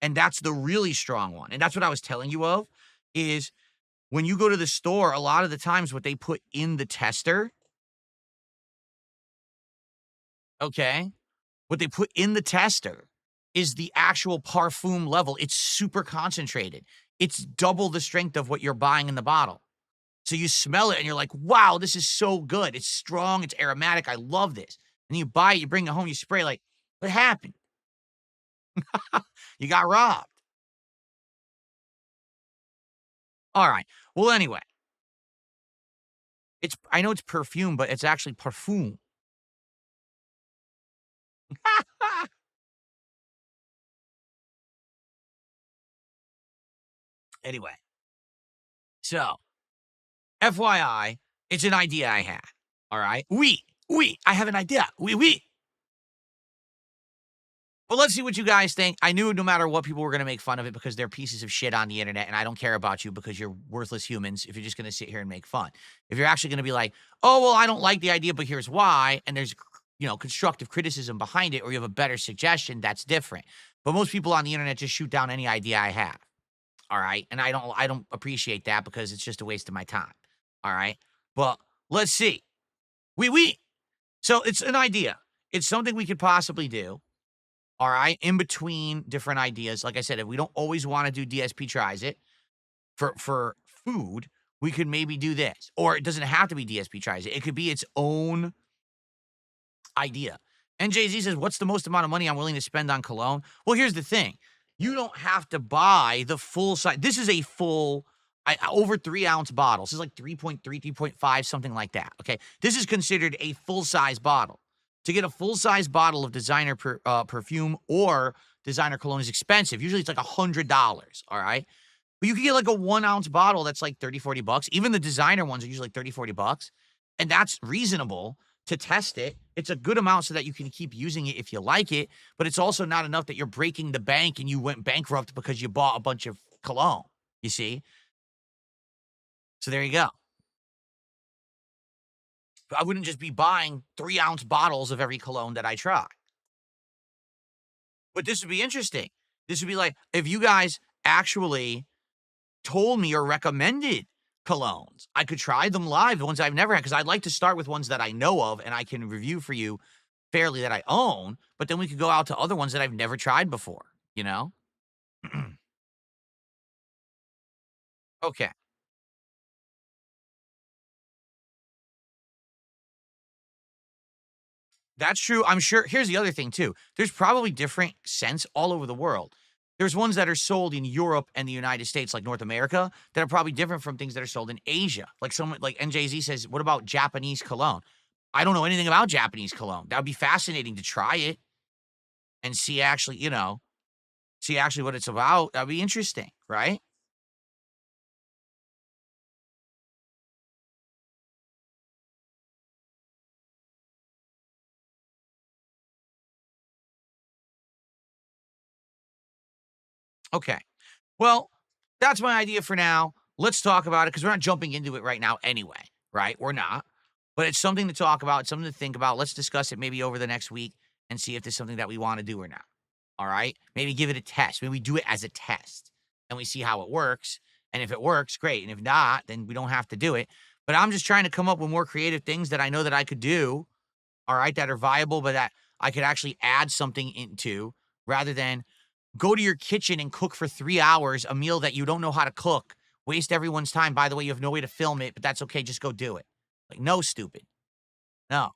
and that's the really strong one. And that's what I was telling you of, is when you go to the store, a lot of the times what they put in the tester, okay, what they put in the tester is the actual Parfum level. It's super concentrated. It's double the strength of what you're buying in the bottle. So you smell it and you're like, wow, this is so good. It's strong. It's aromatic. I love this. And you buy it, you bring it home, you spray, like, what happened? You got robbed. All right. Well, anyway, I know it's perfume, but it's actually parfum. Anyway, so FYI, it's an idea I had. All right. I have an idea. Oui. Well, let's see what you guys think. I knew no matter what, people were going to make fun of it because they're pieces of shit on the internet, and I don't care about you because you're worthless humans if you're just going to sit here and make fun. If you're actually going to be like, oh, well, I don't like the idea, but here's why, and there's, constructive criticism behind it, or you have a better suggestion, that's different. But most people on the internet just shoot down any idea I have. All right? And I don't appreciate that because it's just a waste of my time. All right? But let's see. Oui. So it's an idea. It's something we could possibly do. All right, in between different ideas. Like I said, if we don't always want to do DSP Tries It for food, we could maybe do this. Or it doesn't have to be DSP Tries It. It could be its own idea. And Jay-Z says, what's the most amount of money I'm willing to spend on cologne? Well, here's the thing. You don't have to buy the full size. This is a full, over 3-ounce bottle. This is like 3.3, 3.5, something like that, okay? This is considered a full-size bottle. To get a full-size bottle of designer perfume or designer cologne is expensive. Usually it's like $100, all right? But you can get like a 1-ounce bottle that's like 30, $40. Even the designer ones are usually like 30, $40. And that's reasonable to test it. It's a good amount so that you can keep using it if you like it, but it's also not enough that you're breaking the bank and you went bankrupt because you bought a bunch of cologne, you see? So there you go. I wouldn't just be buying 3-ounce bottles of every cologne that I try. But this would be interesting. This would be like if you guys actually told me or recommended colognes, I could try them live, the ones I've never had, because I'd like to start with ones that I know of and I can review for you fairly that I own, but then we could go out to other ones that I've never tried before, you know? Okay. That's true. I'm sure here's the other thing too. There's probably different scents all over the world. There's ones that are sold in Europe and the United States, like North America, that are probably different from things that are sold in Asia. Like someone like NJZ says, what about Japanese cologne? I don't know anything about Japanese cologne. That would be fascinating to try it and see actually, see actually what it's about. That'd be interesting, right? Okay. Well, that's my idea for now. Let's talk about it because we're not jumping into it right now anyway, right? We're not. But it's something to talk about, it's something to think about. Let's discuss it maybe over the next week and see if there's something that we want to do or not. All right? Maybe give it a test. Maybe we do it as a test and we see how it works. And if it works, great. And if not, then we don't have to do it. But I'm just trying to come up with more creative things that I know that I could do, all right, that are viable, but that I could actually add something into rather than go to your kitchen and cook for 3 hours a meal that you don't know how to cook. Waste everyone's time. By the way, you have no way to film it, but that's okay. Just go do it. Like, no, stupid. No.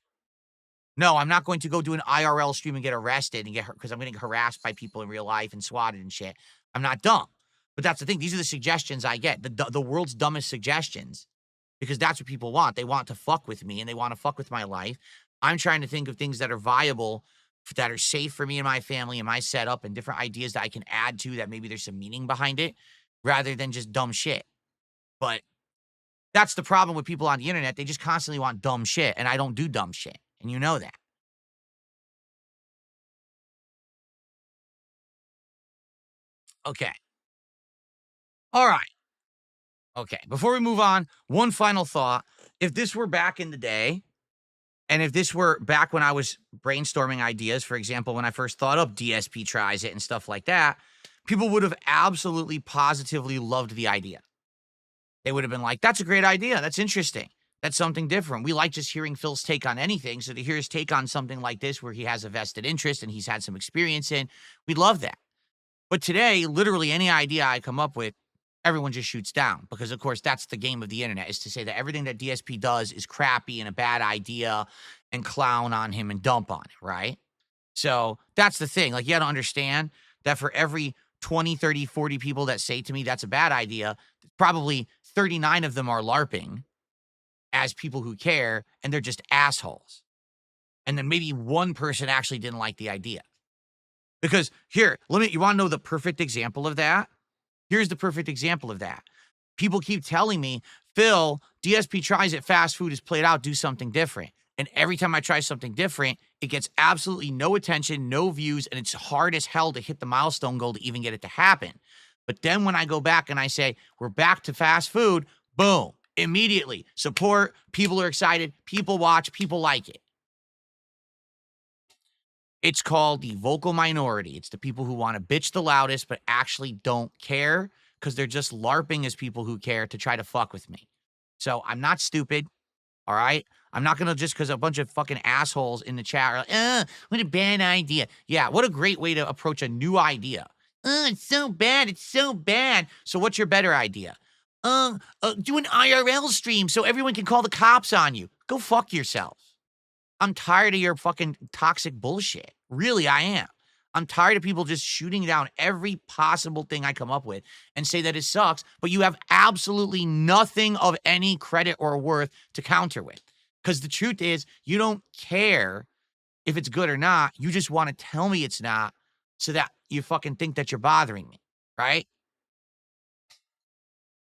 No, I'm not going to go do an IRL stream and get arrested and get hurt because I'm getting harassed by people in real life and swatted and shit. I'm not dumb. But that's the thing. These are the suggestions I get. The world's dumbest suggestions because that's what people want. They want to fuck with me and they want to fuck with my life. I'm trying to think of things that are viable, that are safe for me and my family and my setup and different ideas that I can add to that maybe there's some meaning behind it rather than just dumb shit. But that's the problem with people on the internet. They just constantly want dumb shit, and I don't do dumb shit, and you know that. Okay. All right. Okay. Before we move on, one final thought. If this were back in the day, and if this were back when I was brainstorming ideas, for example, when I first thought up DSP tries it and stuff like that, people would have absolutely positively loved the idea. They would have been like, that's a great idea. That's interesting. That's something different. We like just hearing Phil's take on anything. So to hear his take on something like this, where he has a vested interest and he's had some experience in, we'd love that. But today, literally any idea I come up with, everyone just shoots down because, of course, that's the game of the internet, is to say that everything that DSP does is crappy and a bad idea and clown on him and dump on it, right? So that's the thing. Like, you got to understand that for every 20, 30, 40 people that say to me that's a bad idea, probably 39 of them are LARPing as people who care, and they're just assholes. And then maybe one person actually didn't like the idea. Because here, you want to know the perfect example of that? Here's the perfect example of that. People keep telling me, Phil, DSP tries it, fast food is played out, do something different. And every time I try something different, it gets absolutely no attention, no views, and it's hard as hell to hit the milestone goal to even get it to happen. But then when I go back and I say, we're back to fast food, boom, immediately support, people are excited, people watch, people like it. It's called the vocal minority. It's the people who want to bitch the loudest, but actually don't care because they're just LARPing as people who care to try to fuck with me. So I'm not stupid. All right. I'm not going to just because a bunch of fucking assholes in the chat are like, what a bad idea. Yeah. What a great way to approach a new idea. It's so bad. It's so bad. So what's your better idea? Do an IRL stream so everyone can call the cops on you. Go fuck yourself. I'm tired of your fucking toxic bullshit. Really, I am. I'm tired of people just shooting down every possible thing I come up with and say that it sucks, but you have absolutely nothing of any credit or worth to counter with. Because the truth is, you don't care if it's good or not. You just want to tell me it's not so that you fucking think that you're bothering me, right?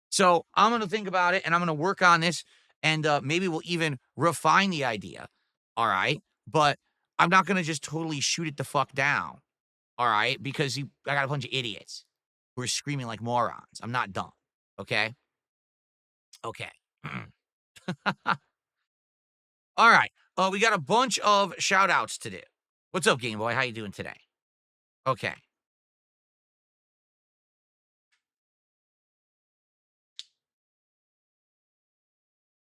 So I'm going to think about it and I'm going to work on this and maybe we'll even refine the idea. All right. But I'm not going to just totally shoot it the fuck down. All right. Because I got a bunch of idiots who are screaming like morons. I'm not dumb. Okay. Okay. All right. We got a bunch of shout outs to do. What's up, Game Boy? How you doing today? Okay.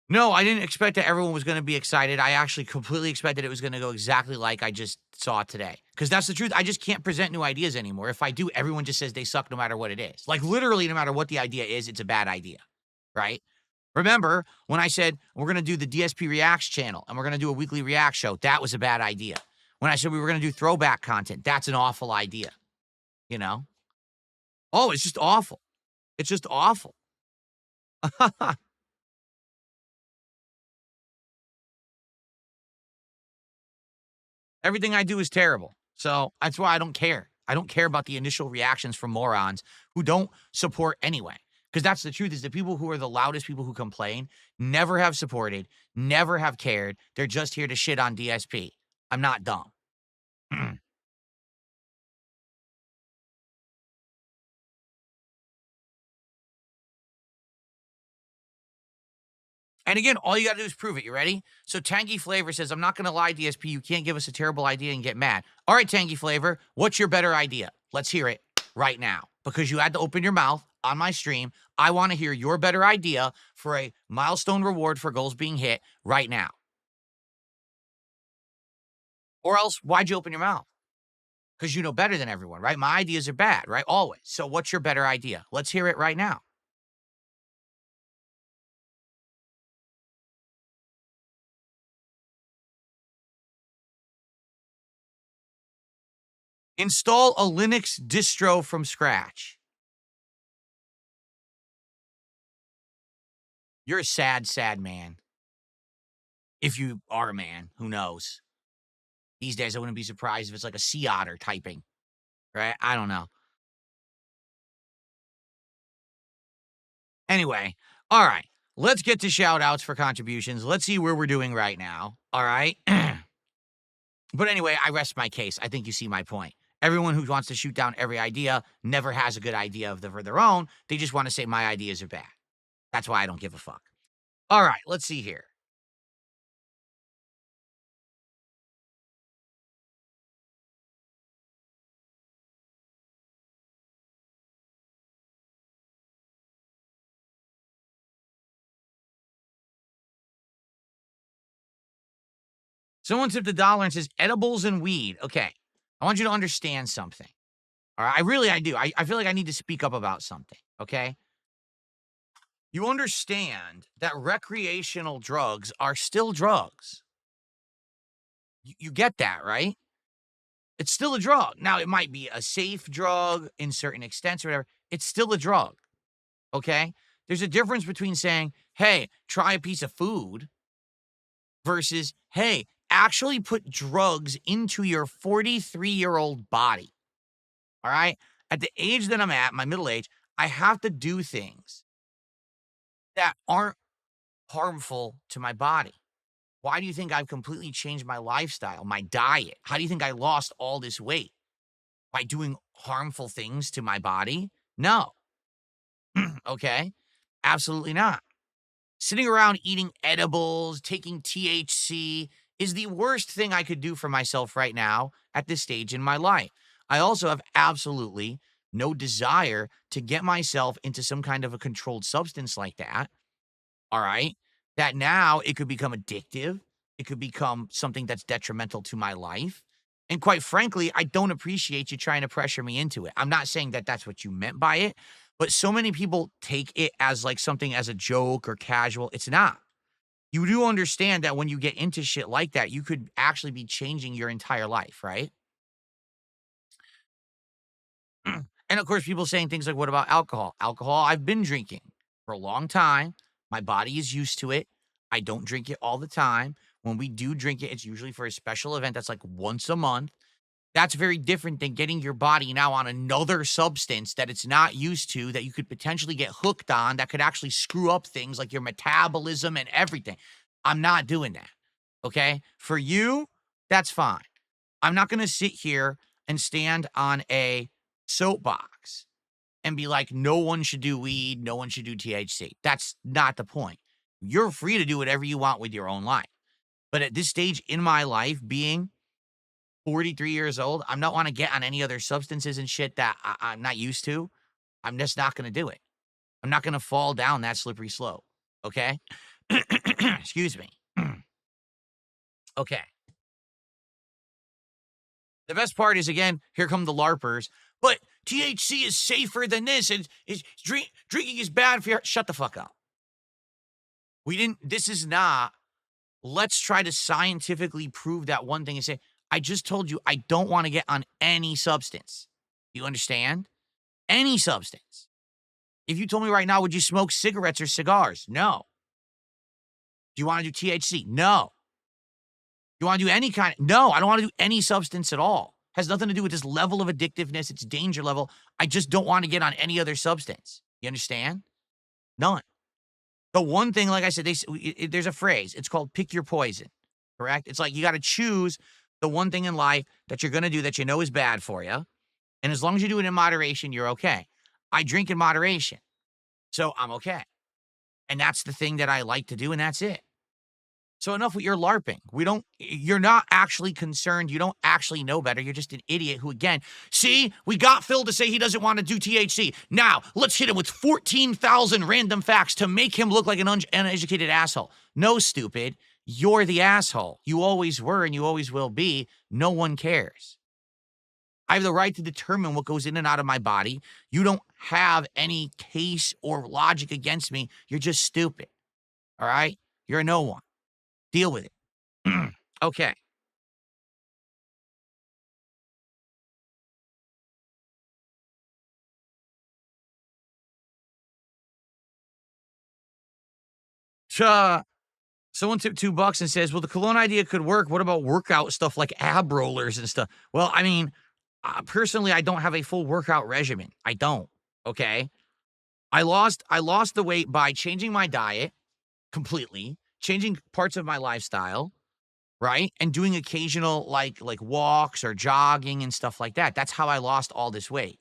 No, I didn't expect that everyone was gonna be excited. I actually completely expected it was gonna go exactly like I just saw today. Because that's the truth. I just can't present new ideas anymore. If I do, everyone just says they suck no matter what it is. Like, literally, no matter what the idea is, it's a bad idea, right? Remember when I said we're gonna do the DSP Reacts channel and we're gonna do a weekly React show? That was a bad idea. When I said we were gonna do throwback content, that's an awful idea, you know? Oh, it's just awful. It's just awful. Everything I do is terrible. So that's why I don't care. I don't care about the initial reactions from morons who don't support anyway. Because that's the truth is the people who are the loudest people who complain never have supported, never have cared. They're just here to shit on DSP. I'm not dumb. And again, all you got to do is prove it. You ready? So Tangy Flavor says, I'm not going to lie, DSP. You can't give us a terrible idea and get mad. All right, Tangy Flavor, what's your better idea? Let's hear it right now. Because you had to open your mouth on my stream. I want to hear your better idea for a milestone reward for goals being hit right now. Or else, why'd you open your mouth? Because you know better than everyone, right? My ideas are bad, right? Always. So what's your better idea? Let's hear it right now. Install a Linux distro from scratch. You're a sad, sad man. If you are a man, who knows? These days, I wouldn't be surprised if it's like a sea otter typing, right? I don't know. Anyway, all right. Let's get to shout outs for contributions. Let's see where we're doing right now. All right. But anyway, I rest my case. I think you see my point. Everyone who wants to shoot down every idea never has a good idea for their own. They just want to say my ideas are bad. That's why I don't give a fuck. All right, let's see here. Someone tipped $1 and says edibles and weed. Okay, I want you to understand something. All right, I do. I feel like I need to speak up about something. Okay, you understand that recreational drugs are still drugs. You get that, right? It's still a drug. Now, it might be a safe drug in certain extents or whatever. It's still a drug. Okay, there's a difference between saying, "Hey, try a piece of food," versus, "Hey, actually put drugs into your 43-year-old body." All right. At the age that I'm at, my middle age, I have to do things that aren't harmful to my body. Why do you think I've completely changed my lifestyle, my diet? How do you think I lost all this weight? By doing harmful things to my body? No. Okay. Absolutely not. Sitting around eating edibles, taking THC is the worst thing I could do for myself right now at this stage in my life. I also have absolutely no desire to get myself into some kind of a controlled substance like that. All right. That now it could become addictive. It could become something that's detrimental to my life. And quite frankly, I don't appreciate you trying to pressure me into it. I'm not saying that that's what you meant by it, but so many people take it as like something as a joke or casual. It's not. You do understand that when you get into shit like that, you could actually be changing your entire life, right? And of course, people saying things like, what about alcohol? Alcohol, I've been drinking for a long time. My body is used to it. I don't drink it all the time. When we do drink it, it's usually for a special event that's like once a month. That's very different than getting your body now on another substance that it's not used to, that you could potentially get hooked on, that could actually screw up things like your metabolism and everything. I'm not doing that. Okay? For you, that's fine. I'm not going to sit here and stand on a soapbox and be like, no one should do weed, no one should do THC. That's not the point. You're free to do whatever you want with your own life. But at this stage in my life, being 43 years old, I'm not want to get on any other substances and shit that I'm not used to. I'm just not going to do it. I'm not going to fall down that slippery slope. Okay? Excuse me. Okay. The best part is, again, here come the LARPers. But THC is safer than this. And drinking is bad for your... Shut the fuck up. This is not, let's try to scientifically prove that one thing and say, I just told you I don't want to get on any substance. You understand? Any substance. If you told me right now, would you smoke cigarettes or cigars? No. Do you want to do THC? No. You want to do any kind? No, I don't want to do any substance at all. Has nothing to do with this level of addictiveness, its danger level. I just don't want to get on any other substance. You understand? None. The one thing, like I said, there's a phrase. It's called pick your poison, correct? It's like you got to choose the one thing in life that you're going to do that you know is bad for you. And as long as you do it in moderation, you're okay. I drink in moderation, so I'm okay. And that's the thing that I like to do, and that's it. So enough with your LARPing. You're not actually concerned. You don't actually know better. You're just an idiot who, again, see, we got Phil to say he doesn't want to do THC. Now, let's hit him with 14,000 random facts to make him look like an uneducated asshole. No, stupid. You're the asshole. You always were and you always will be. No one cares. I have the right to determine what goes in and out of my body. You don't have any case or logic against me. You're just stupid. All right? You're a no one. Deal with it. Okay. Someone tipped $2 and says, well, the cologne idea could work. What about workout stuff like ab rollers and stuff? Well, I mean, personally, I don't have a full workout regimen. I don't. Okay. I lost the weight by changing my diet completely, changing parts of my lifestyle, right? And doing occasional like walks or jogging and stuff like that. That's how I lost all this weight.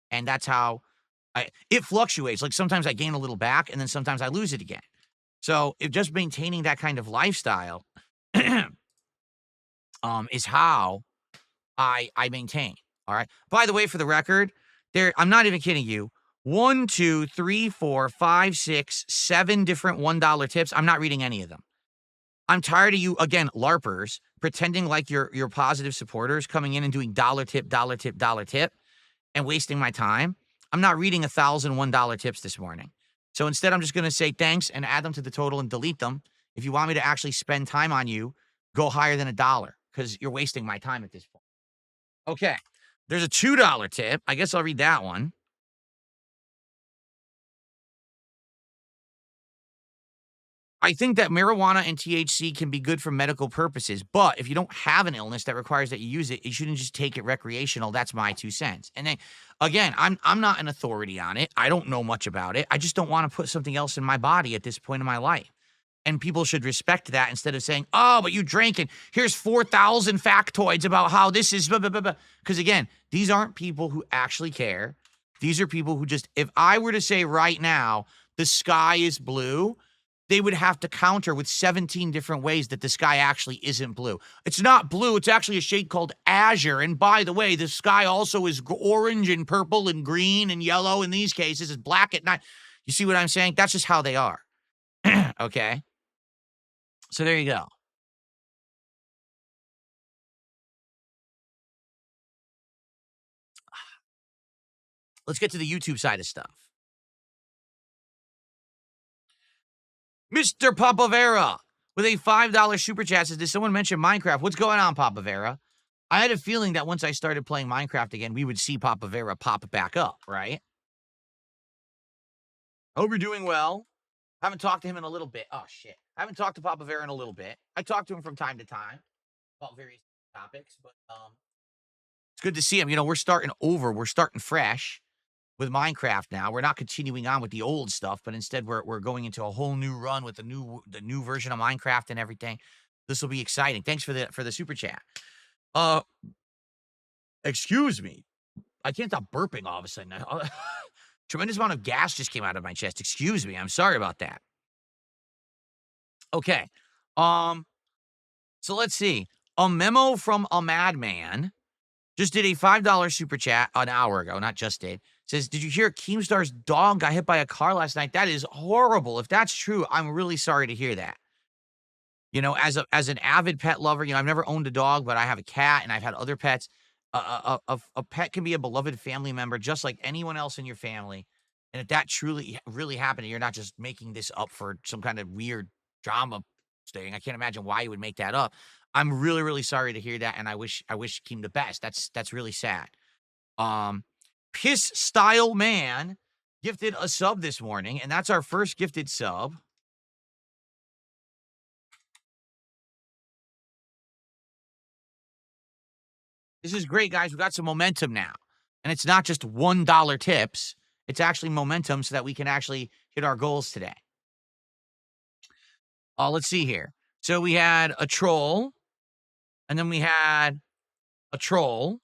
And that's how it fluctuates. Like sometimes I gain a little back and then sometimes I lose it again. So if just maintaining that kind of lifestyle is how I maintain. All right. By the way, for the record, I'm not even kidding you. 1, 2, 3, 4, 5, 6, 7 different $1 tips. I'm not reading any of them. I'm tired of you, again, LARPers, pretending like you're positive supporters, coming in and doing dollar tip, and wasting my time. I'm not reading 1,000 $1 tips this morning. So instead, I'm just going to say thanks and add them to the total and delete them. If you want me to actually spend time on you, go higher than $1 because you're wasting my time at this point. Okay. There's a $2 tip. I guess I'll read that one. I think that marijuana and THC can be good for medical purposes, but if you don't have an illness that requires that you use it, you shouldn't just take it recreational. That's my 2 cents. And then, again, I'm not an authority on it. I don't know much about it. I just don't want to put something else in my body at this point in my life. And people should respect that instead of saying, oh, but you drank and here's 4,000 factoids about how this is blah, blah, blah, blah. Because, again, these aren't people who actually care. These are people who just, if I were to say right now, the sky is blue, they would have to counter with 17 different ways that the sky actually isn't blue. It's not blue. It's actually a shade called azure. And by the way, the sky also is orange and purple and green and yellow. In these cases, it's black at night. You see what I'm saying? That's just how they are. Okay? So there you go. Let's get to the YouTube side of stuff. Mr. Papavera with a $5 super chat says, did someone mention Minecraft? What's going on, Papavera? I had a feeling that once I started playing Minecraft again, we would see Papavera pop back up, right? Hope you're doing well. I haven't talked to him in a little bit. Oh, shit. I haven't talked to Papa Bear in a little bit. I talk to him from time to time about various topics, but it's good to see him. You know, we're starting over. We're starting fresh with Minecraft now. We're not continuing on with the old stuff, but instead we're going into a whole new run with the new version of Minecraft and everything. This will be exciting. Thanks for the super chat. Uh, excuse me. I can't stop burping all of a sudden. Tremendous amount of gas just came out of my chest. Excuse me. I'm sorry about that. Okay. So let's see. A memo from a madman just did a $5 super chat an hour ago. Not just did. Says, did you hear Keemstar's dog got hit by a car last night? That is horrible. If that's true, I'm really sorry to hear that. You know, as an avid pet lover, you know, I've never owned a dog, but I have a cat and I've had other pets. A pet can be a beloved family member, just like anyone else in your family. And if that truly, really happened, and you're not just making this up for some kind of weird drama thing, I can't imagine why you would make that up. I'm really, really sorry to hear that, and I wish Keem the best. That's really sad. Piss Style Man gifted a sub this morning, and that's our first gifted sub. This is great, guys. We got some momentum now. And it's not just $1 tips. It's actually momentum so that we can actually hit our goals today. Let's see here. So we had a troll, and then we had a troll,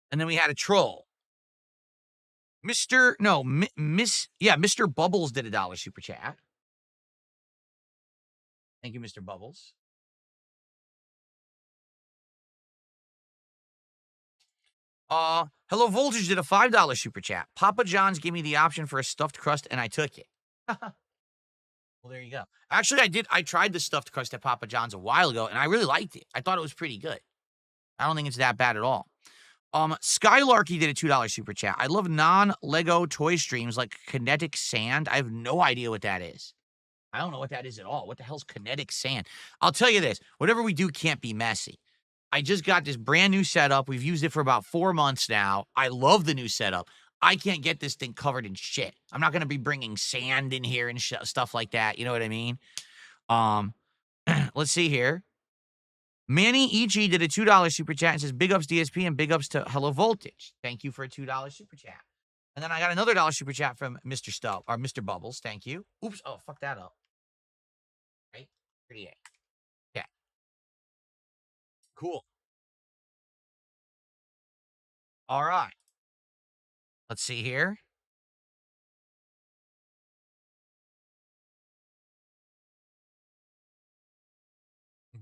and then we had a troll. Mr. Bubbles did a $1 super chat. Thank you, Mr. Bubbles. Hello Voltage did a $5 super chat. Papa John's gave me the option for a stuffed crust, and I took it. Well, there you go. Actually, I tried the stuffed crust at Papa John's a while ago, and I really liked it. I thought it was pretty good. I don't think it's that bad at all. Skylarky did a $2 super chat. I love non-Lego toy streams like Kinetic Sand. I have no idea what that is. I don't know what that is at all. What the hell's Kinetic Sand? I'll tell you this. Whatever we do can't be messy. I just got this brand new setup. We've used it for about 4 months now. I love the new setup. I can't get this thing covered in shit. I'm not going to be bringing sand in here and stuff like that. You know what I mean? Let's see here. Manny Ichi did a $2 super chat and says, big ups DSP and big ups to Hello Voltage. Thank you for a $2 super chat. And then I got another $1 super chat from Mr. Bubbles. Thank you. Oops. Oh, fuck that up. Right? 38. Yeah. Cool. All right. Let's see here.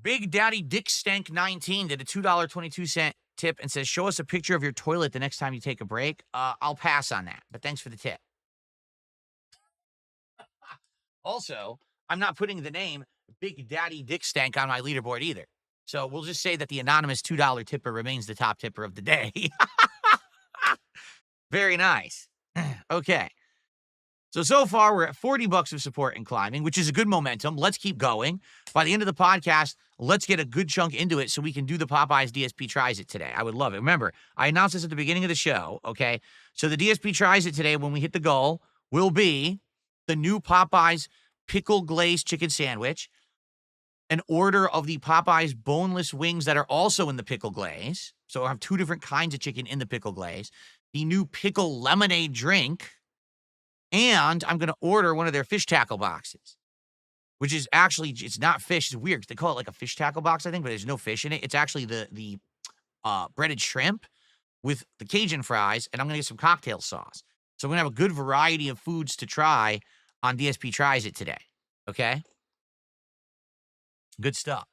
Big Daddy Dick Stank 19 did a $2.22 tip and says, show us a picture of your toilet the next time you take a break. I'll pass on that, but thanks for the tip. Also, I'm not putting the name Big Daddy Dick Stank on my leaderboard either. So we'll just say that the anonymous $2 tipper remains the top tipper of the day. Very nice. Okay. So far, we're at $40 of support and climbing, which is a good momentum. Let's keep going. By the end of the podcast, let's get a good chunk into it so we can do the Popeyes DSP Tries It today. I would love it. Remember, I announced this at the beginning of the show, okay? So the DSP Tries It today, when we hit the goal, will be the new Popeyes pickle glazed chicken sandwich, an order of the Popeyes boneless wings that are also in the pickle glaze. So I have 2 different kinds of chicken in the pickle glaze, the new pickle lemonade drink, and I'm going to order one of their fish tackle boxes, which is actually, it's not fish. It's weird. They call it like a fish tackle box, I think, but there's no fish in it. It's actually the breaded shrimp with the Cajun fries, and I'm going to get some cocktail sauce. So we're going to have a good variety of foods to try on DSP Tries It today. Okay? Good stuff.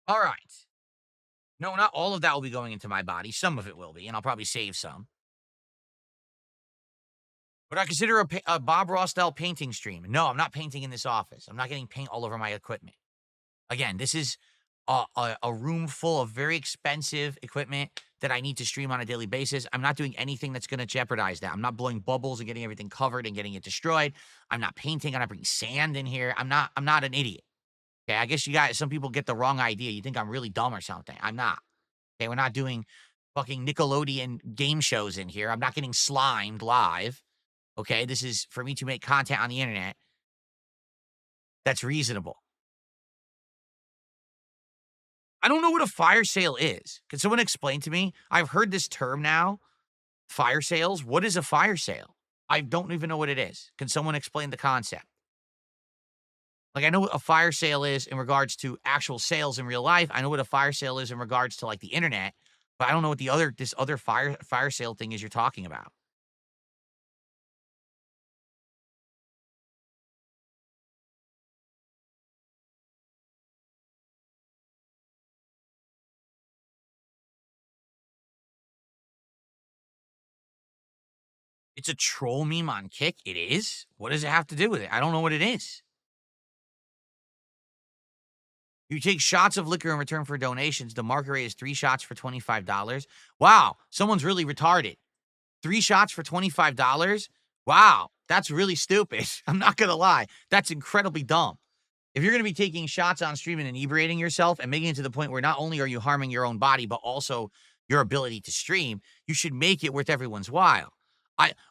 All right. No, not all of that will be going into my body. Some of it will be, and I'll probably save some. Would I consider a Bob Ross-style painting stream? No, I'm not painting in this office. I'm not getting paint all over my equipment. Again, this is a room full of very expensive equipment that I need to stream on a daily basis. I'm not doing anything that's going to jeopardize that. I'm not blowing bubbles and getting everything covered and getting it destroyed. I'm not painting. I'm not bringing sand in here. I'm not an idiot. Okay, I guess some people get the wrong idea. You think I'm really dumb or something. I'm not. Okay, we're not doing fucking Nickelodeon game shows in here. I'm not getting slimed live. Okay, this is for me to make content on the internet that's reasonable. I don't know what a fire sale is. Can someone explain to me? I've heard this term now, fire sales. What is a fire sale? I don't even know what it is. Can someone explain the concept? Like, I know what a fire sale is in regards to actual sales in real life. I know what a fire sale is in regards to like the internet, but I don't know what this other fire sale thing is you're talking about. It's a troll meme on Kick. It is? What does it have to do with it? I don't know what it is. You take shots of liquor in return for donations. The market rate is 3 shots for $25. Wow, someone's really retarded. 3 shots for $25? Wow, that's really stupid. I'm not gonna lie. That's incredibly dumb. If you're gonna be taking shots on stream and inebriating yourself and making it to the point where not only are you harming your own body, but also your ability to stream, you should make it worth everyone's while.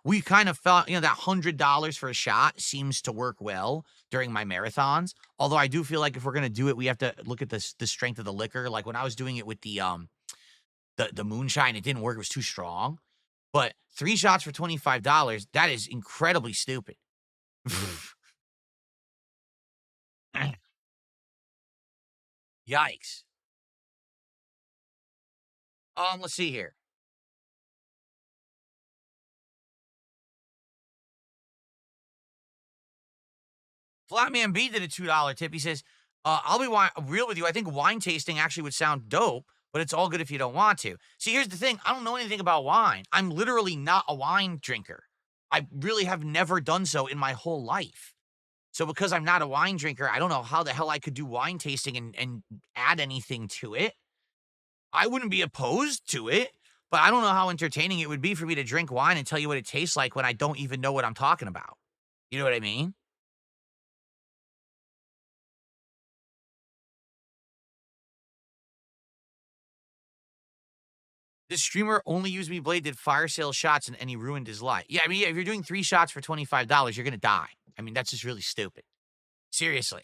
We kind of felt, that $100 for a shot seems to work well during my marathons. Although I do feel like if we're gonna do it, we have to look at the strength of the liquor. Like when I was doing it with the moonshine, it didn't work. It was too strong. But 3 shots for $25, that is incredibly stupid. Yikes. Let's see here. Flatman B did a $2 tip. He says, I'll be real with you. I think wine tasting actually would sound dope, but it's all good if you don't want to. See, here's the thing. I don't know anything about wine. I'm literally not a wine drinker. I really have never done so in my whole life. So because I'm not a wine drinker, I don't know how the hell I could do wine tasting and add anything to it. I wouldn't be opposed to it, but I don't know how entertaining it would be for me to drink wine and tell you what it tastes like when I don't even know what I'm talking about. You know what I mean? This streamer only used me blade, did fire sale shots, and he ruined his life. Yeah, I mean, yeah, if you're doing 3 shots for $25, you're gonna die. I mean, that's just really stupid. Seriously.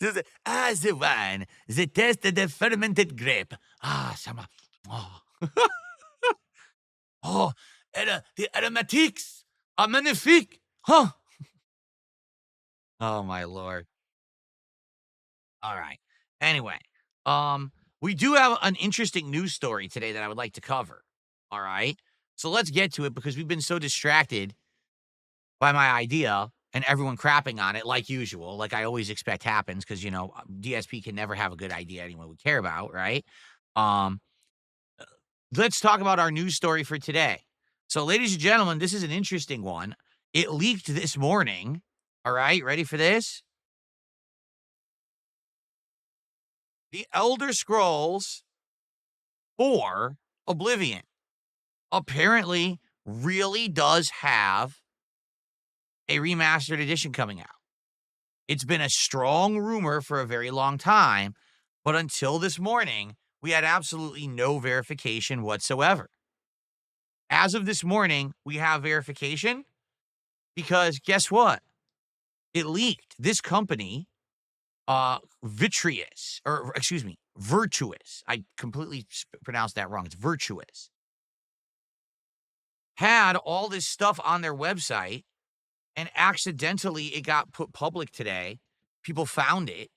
Yes. The wine, the taste of the fermented grape. Some, oh, oh, the aromatiques are magnifique. Huh. Oh, my lord. All right. Anyway, um, we do have an interesting news story today that I would like to cover. All right. So let's get to it because we've been so distracted by my idea and everyone crapping on it like usual, like I always expect happens because, DSP can never have a good idea anyone would care about, right? Um, let's talk about our news story for today. So, ladies and gentlemen, this is an interesting one. It leaked this morning. All right. Ready for this? The Elder Scrolls 4 Oblivion apparently really does have a remastered edition coming out. It's been a strong rumor for a very long time, but until this morning, we had absolutely no verification whatsoever. As of this morning, we have verification because guess what? It leaked. This company, Virtuous. I completely pronounced that wrong. It's Virtuous. Had all this stuff on their website and accidentally it got put public today. People found it.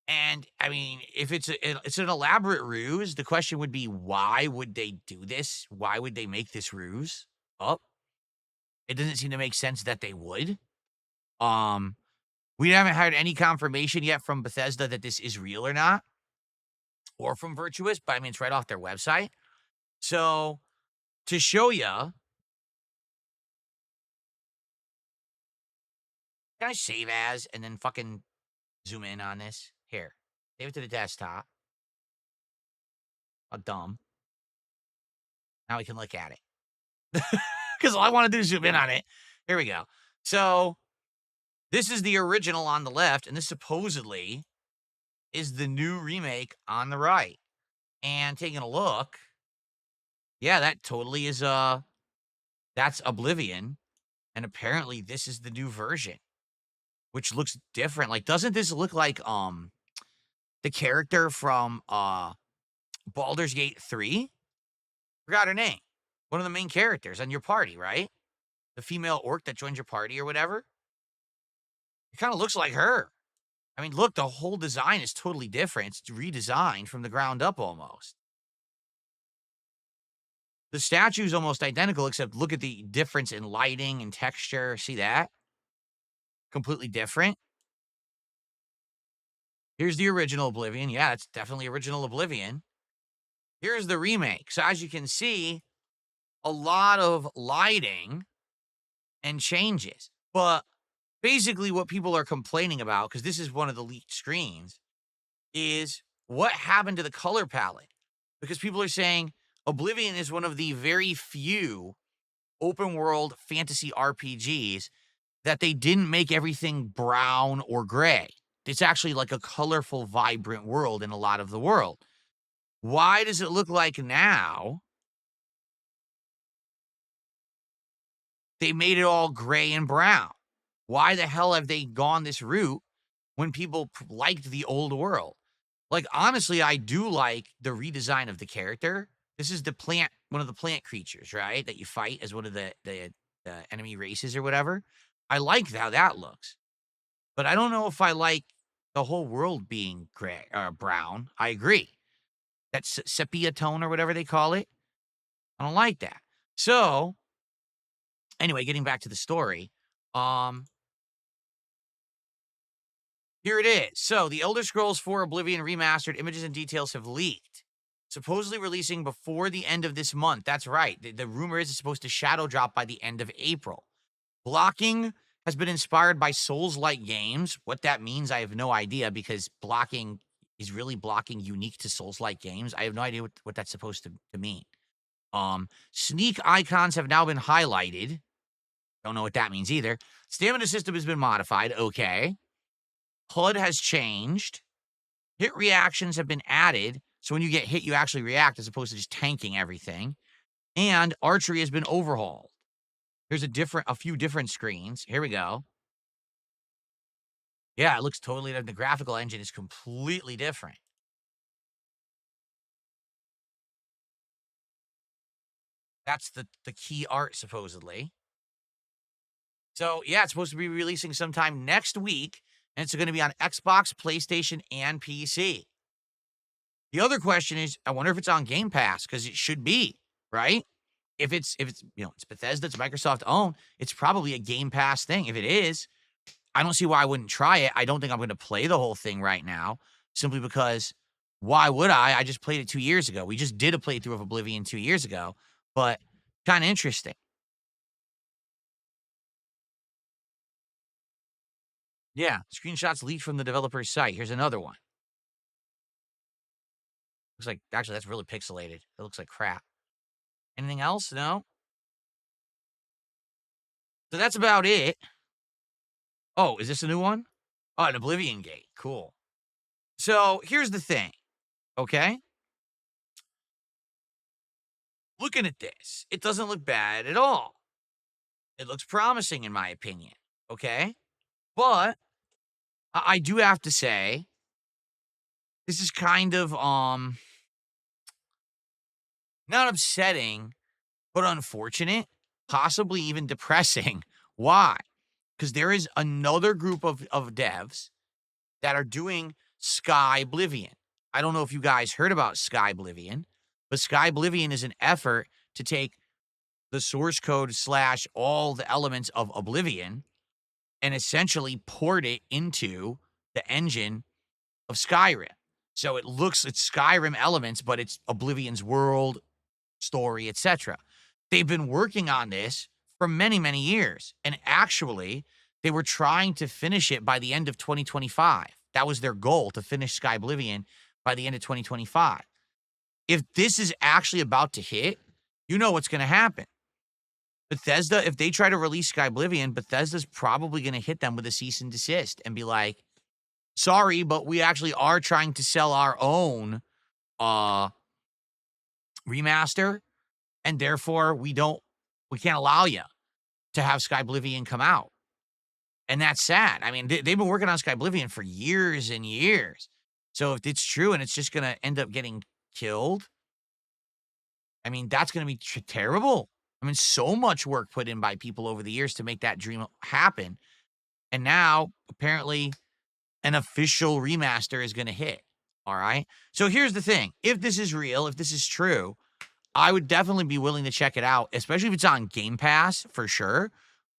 And I mean, if it's an elaborate ruse, the question would be, why would they do this? Why would they make this ruse up? It doesn't seem to make sense that they would. Um, we haven't had any confirmation yet from Bethesda that this is real or not, or from Virtuous, but I mean, it's right off their website. So to show you, can I save as and then fucking zoom in on this? Here, save it to the desktop. How dumb. Now we can look at it. because all I want to do is zoom in on it. Here we go. So this is the original on the left, and this supposedly is the new remake on the right. And taking a look, yeah, that totally is that's Oblivion, and apparently this is the new version, which looks different. Like, doesn't this look like the character from Baldur's Gate 3? Forgot her name. One of the main characters on your party, right? The female orc that joins your party or whatever. It kind of looks like her. I mean, look, the whole design is totally different. It's redesigned from the ground up almost. The statue's almost identical, except look at the difference in lighting and texture. See that? Completely different. Here's the original Oblivion. Yeah, it's definitely original Oblivion. Here's the remake. So as you can see, a lot of lighting and changes. But basically what people are complaining about, because this is one of the leaked screens, is what happened to the color palette. Because people are saying Oblivion is one of the very few open world fantasy RPGs that they didn't make everything brown or gray. It's actually like a colorful, vibrant world in a lot of the world. Why does it look like now they made it all gray and brown? Why the hell have they gone this route when people liked the old world? Like, honestly, I do like the redesign of the character. This is the plant, one of the plant creatures, right? That you fight as one of the enemy races or whatever. I like how that looks. But I don't know if I like the whole world being gray or brown. I agree. That sepia tone or whatever they call it. I don't like that. So, anyway, getting back to the story. Here it is. So, the Elder Scrolls 4 Oblivion Remastered images and details have leaked. Supposedly releasing before the end of this month. That's right. The rumor is it's supposed to shadow drop by the end of April. Blocking has been inspired by Souls-like games. What that means, I have no idea, because blocking is really blocking unique to Souls-like games. I have no idea what that's supposed to mean. Sneak icons have now been highlighted. Don't know what that means either. Stamina system has been modified. Okay. HUD has changed. Hit reactions have been added. So when you get hit, you actually react as opposed to just tanking everything. And archery has been overhauled. Here's a few different screens. Here we go. Yeah, it looks totally different. The graphical engine is completely different. That's the key art, supposedly. So, yeah, it's supposed to be releasing sometime next week, and it's going to be on Xbox, PlayStation, and PC. The other question is, I wonder if it's on Game Pass, because it should be, right? If it's it's Bethesda, it's Microsoft owned, it's probably a Game Pass thing. If it is, I don't see why I wouldn't try it. I don't think I'm going to play the whole thing right now, simply because why would I? I just played it 2 years ago. We just did a playthrough of Oblivion 2 years ago, but kind of interesting. Yeah, screenshots leaked from the developer's site. Here's another one. Looks like, actually, that's really pixelated. It looks like crap. Anything else? No? So that's about it. Oh, is this a new one? Oh, an Oblivion Gate. Cool. So here's the thing, okay? Looking at this, it doesn't look bad at all. It looks promising, in my opinion, okay? But I do have to say, this is kind of, not upsetting, but unfortunate, possibly even depressing. Why? Because there is another group of devs that are doing Sky Oblivion. I don't know if you guys heard about Sky Oblivion, but Sky Oblivion is an effort to take the source code / all the elements of Oblivion and essentially port it into the engine of Skyrim. So it's Skyrim elements, but it's Oblivion's world, story, etc. They've been working on this for many, many years. And actually, they were trying to finish it by the end of 2025. That was their goal, to finish Sky Oblivion by the end of 2025. If this is actually about to hit, you know what's going to happen. Bethesda, if they try to release Sky Oblivion, Bethesda's probably going to hit them with a cease and desist and be like, sorry, but we actually are trying to sell our own remaster, and therefore we can't allow you to have Sky Oblivion come out. And that's sad. I mean, they've been working on Sky Oblivion for years and years. So if it's true and it's just going to end up getting killed, I mean, that's going to be terrible. I mean, so much work put in by people over the years to make that dream happen. And now, apparently, an official remaster is going to hit. All right. So here's the thing. If this is real, if this is true, I would definitely be willing to check it out, especially if it's on Game Pass for sure.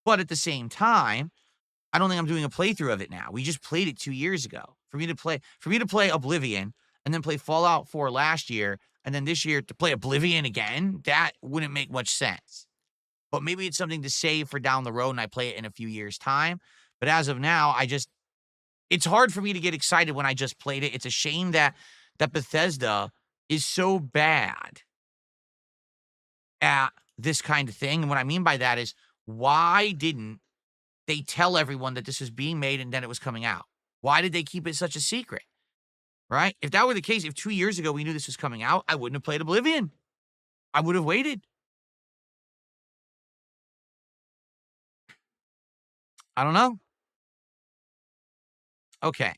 But at the same time, I don't think I'm doing a playthrough of it now. We just played it 2 years ago. For me to play Oblivion and then play Fallout 4 last year and then this year to play Oblivion again, that wouldn't make much sense. But maybe it's something to save for down the road and I play it in a few years' time. But as of now, it's hard for me to get excited when I just played it. It's a shame that Bethesda is so bad at this kind of thing. And what I mean by that is, why didn't they tell everyone that this was being made and then it was coming out? Why did they keep it such a secret? Right? If that were the case, if 2 years ago we knew this was coming out, I wouldn't have played Oblivion. I would have waited. I don't know. Okay.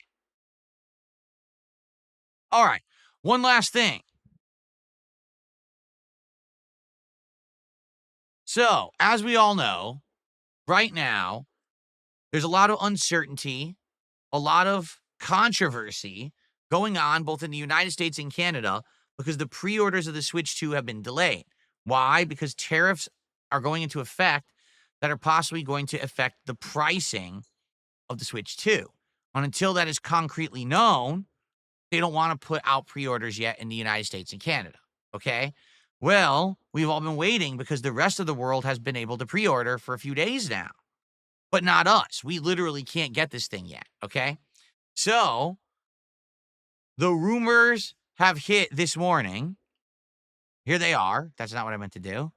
All right. One last thing. So, as we all know, right now, there's a lot of uncertainty, a lot of controversy going on both in the United States and Canada because the pre-orders of the Switch 2 have been delayed. Why? Because tariffs are going into effect that are possibly going to affect the pricing of the Switch 2. And until that is concretely known, they don't want to put out pre-orders yet in the United States and Canada. Okay? Well, we've all been waiting because the rest of the world has been able to pre-order for a few days now, but not us. We literally can't get this thing yet. Okay? So the rumors have hit this morning. Here they are. That's not what I meant to do.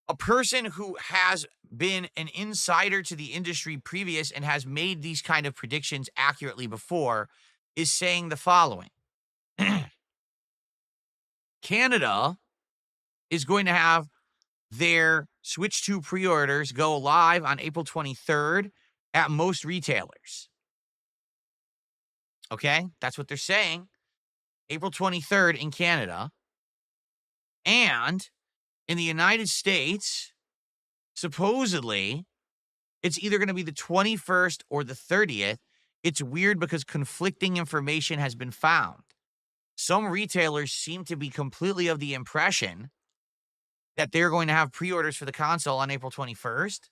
A person who has been an insider to the industry previous and has made these kind of predictions accurately before is saying the following. Canada is going to have their Switch 2 pre-orders go live on April 23rd at most retailers. Okay? That's what they're saying. April 23rd in Canada. And in the United States, supposedly, it's either going to be the 21st or the 30th. It's weird because conflicting information has been found. Some retailers seem to be completely of the impression that they're going to have pre-orders for the console on April 21st,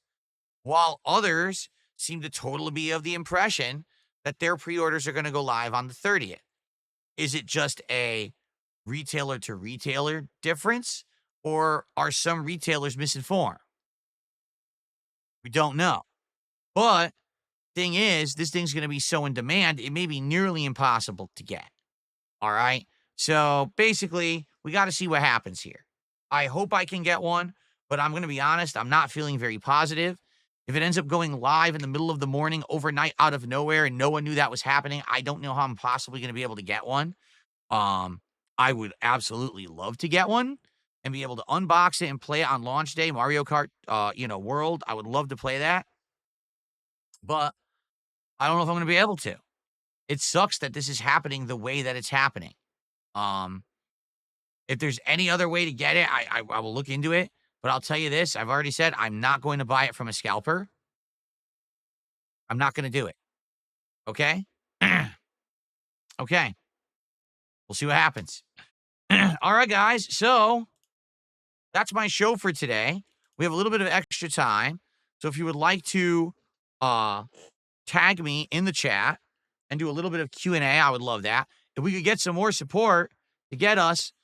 while others seem to totally be of the impression that their pre-orders are going to go live on the 30th. Is it just a retailer to retailer difference, or are some retailers misinformed? We don't know. But thing is, this thing's going to be so in demand, it may be nearly impossible to get. All right? So basically, we got to see what happens here. I hope I can get one, but I'm going to be honest, I'm not feeling very positive. If it ends up going live in the middle of the morning, overnight, out of nowhere, and no one knew that was happening, I don't know how I'm possibly going to be able to get one. I would absolutely love to get one and be able to unbox it and play it on launch day, Mario Kart, World. I would love to play that, but I don't know if I'm going to be able to. It sucks that this is happening the way that it's happening. If there's any other way to get it, I will look into it. But I'll tell you this, I've already said I'm not going to buy it from a scalper. I'm not going to do it. Okay? Okay. We'll see what happens. All right, guys. So that's my show for today. We have a little bit of extra time. So if you would like to tag me in the chat and do a little bit of Q&A, I would love that. If we could get some more support to get us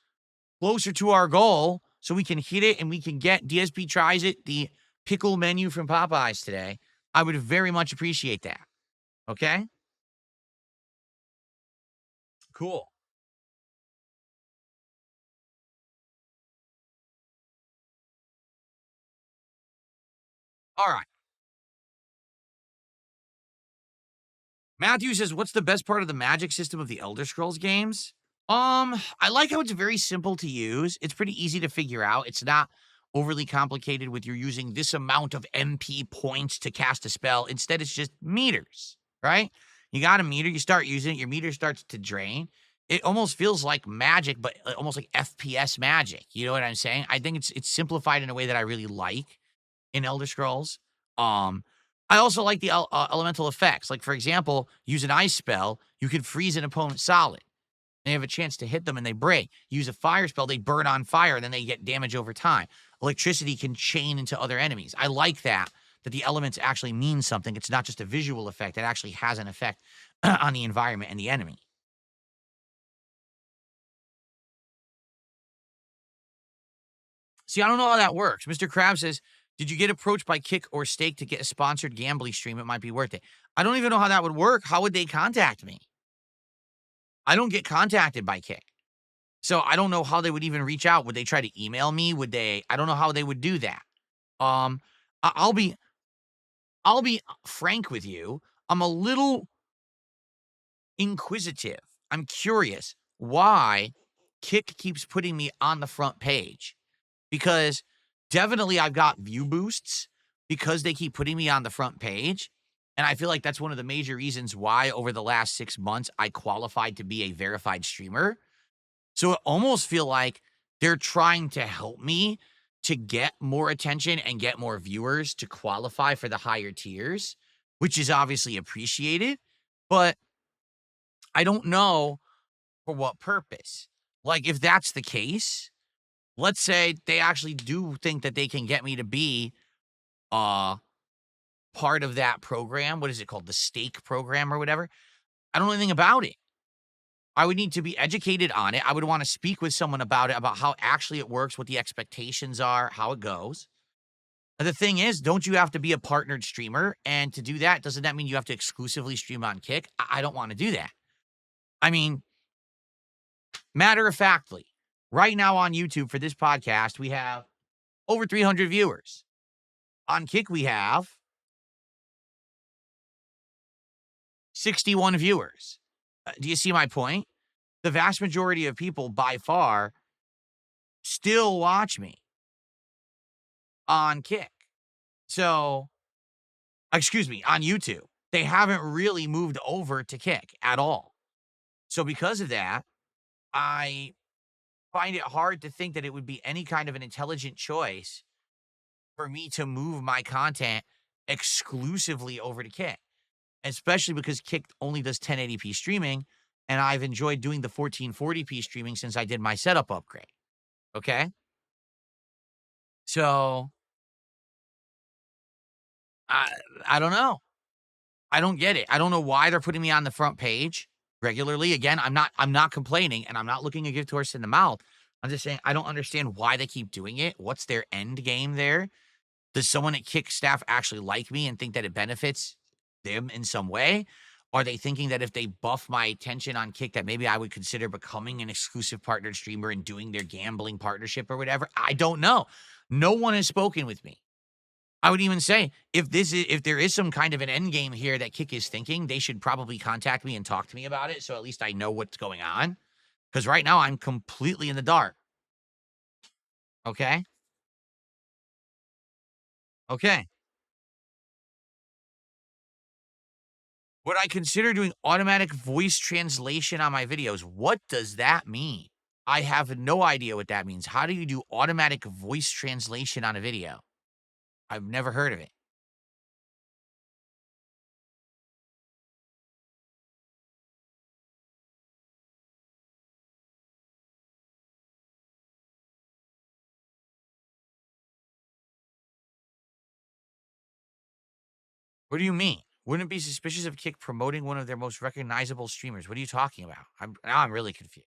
closer to our goal so we can hit it and we can get DSP Tries It, the pickle menu from Popeyes today, I would very much appreciate that. Okay? Cool. All right. Matthew says, "What's the best part of the magic system of the Elder Scrolls games?" I like how it's very simple to use. It's pretty easy to figure out. It's not overly complicated with you're using this amount of MP points to cast a spell. Instead, it's just meters, right? You got a meter, you start using it, your meter starts to drain. It almost feels like magic, but almost like FPS magic. You know what I'm saying? I think it's simplified in a way that I really like in Elder Scrolls. Um, I also like the elemental effects. Like, for example, use an ice spell, you can freeze an opponent solid. They have a chance to hit them and they break. Use a fire spell, they burn on fire, and then they get damage over time. Electricity can chain into other enemies. I like that the elements actually mean something. It's not just a visual effect. It actually has an effect on the environment and the enemy. See, I don't know how that works. Mr. Krabs says, "Did you get approached by Kick or Stake to get a sponsored gambling stream? It might be worth it." I don't even know how that would work. How would they contact me? I don't get contacted by Kick. So I don't know how they would even reach out. Would they try to email me? Would they? I don't know how they would do that. Um, I'll be frank with you. I'm a little inquisitive. I'm curious why Kick keeps putting me on the front page, because definitely I've got view boosts because they keep putting me on the front page. And I feel like that's one of the major reasons why over the last 6 months I qualified to be a verified streamer. So it almost feel like they're trying to help me to get more attention and get more viewers to qualify for the higher tiers, which is obviously appreciated, but I don't know for what purpose. Like, if that's the case, let's say they actually do think that they can get me to be uh part of that program. What is it called? The stake program or whatever. I don't know anything about it. I would need to be educated on it. I would want to speak with someone about it, about how actually it works, what the expectations are, how it goes. The thing is, don't you have to be a partnered streamer? And to do that, doesn't that mean you have to exclusively stream on Kick? I don't want to do that. I mean, matter of factly, right now on YouTube for this podcast, we have over 300 viewers. On Kick, we have 61 viewers. Do you see my point? The vast majority of people by far still watch me on Kick. So, excuse me, on YouTube. They haven't really moved over to Kick at all. So because of that, I find it hard to think that it would be any kind of an intelligent choice for me to move my content exclusively over to Kick, especially because Kick only does 1080p streaming, and I've enjoyed doing the 1440p streaming since I did my setup upgrade. Okay? So, I I don't know. I don't get it. I don't know why they're putting me on the front page regularly. Again, I'm not complaining, and I'm not looking a gift horse in the mouth. I'm just saying I don't understand why they keep doing it. What's their end game there? Does someone at Kick staff actually like me and think that it benefits them in some way? Are they thinking that if they buff my attention on Kick, that maybe I would consider becoming an exclusive partnered streamer and doing their gambling partnership or whatever? I don't know. No one has spoken with me. I would even say if there is some kind of an end game here that Kick is thinking, they should probably contact me and talk to me about it, so at least I know what's going on. Because right now I'm completely in the dark. Okay. Okay. Would I consider doing automatic voice translation on my videos? What does that mean? I have no idea what that means. How do you do automatic voice translation on a video? I've never heard of it. What do you mean? Wouldn't it be suspicious of Kick promoting one of their most recognizable streamers? What are you talking about? I'm really confused.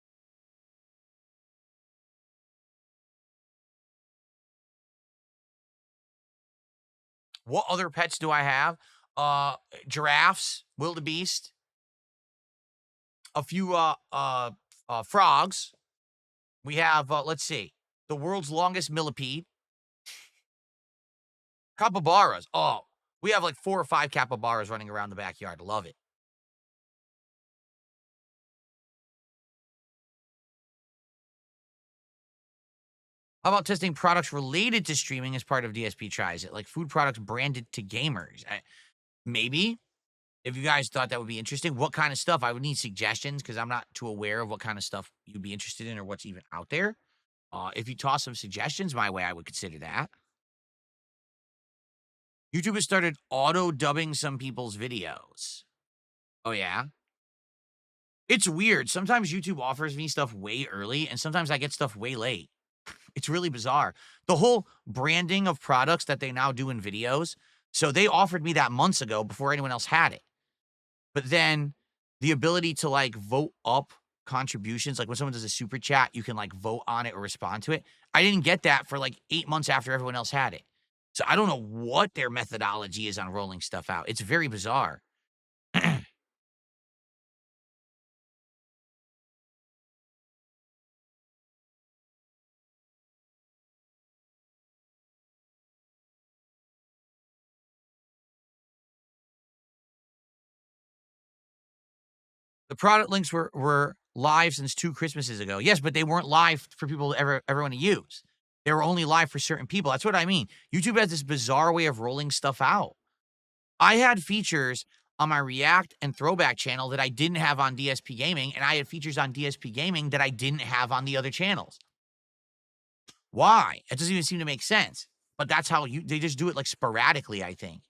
What other pets do I have? Giraffes, wildebeest, a few frogs. We have let's see, the world's longest millipede. Capybaras. Oh, we have like 4 or 5 capybaras running around the backyard. Love it. How about testing products related to streaming as part of DSP Tries It, like food products branded to gamers? Maybe. If you guys thought that would be interesting, what kind of stuff? I would need suggestions because I'm not too aware of what kind of stuff you'd be interested in or what's even out there. If you toss some suggestions my way, I would consider that. YouTube has started auto dubbing some people's videos. Oh, yeah? It's weird. Sometimes YouTube offers me stuff way early, and sometimes I get stuff way late. It's really bizarre. The whole branding of products that they now do in videos. So they offered me that months ago before anyone else had it. But then the ability to like vote up contributions, like when someone does a super chat, you can like vote on it or respond to it. I didn't get that for like 8 months after everyone else had it. So I don't know what their methodology is on rolling stuff out. It's very bizarre. The product links were live since 2 Christmases ago. Yes, but they weren't live for people to everyone to use. They were only live for certain people. That's what I mean. YouTube has this bizarre way of rolling stuff out. I had features on my React and Throwback channel that I didn't have on DSP Gaming, and I had features on DSP Gaming that I didn't have on the other channels. Why? It doesn't even seem to make sense. But that's how they just do it like sporadically, I think.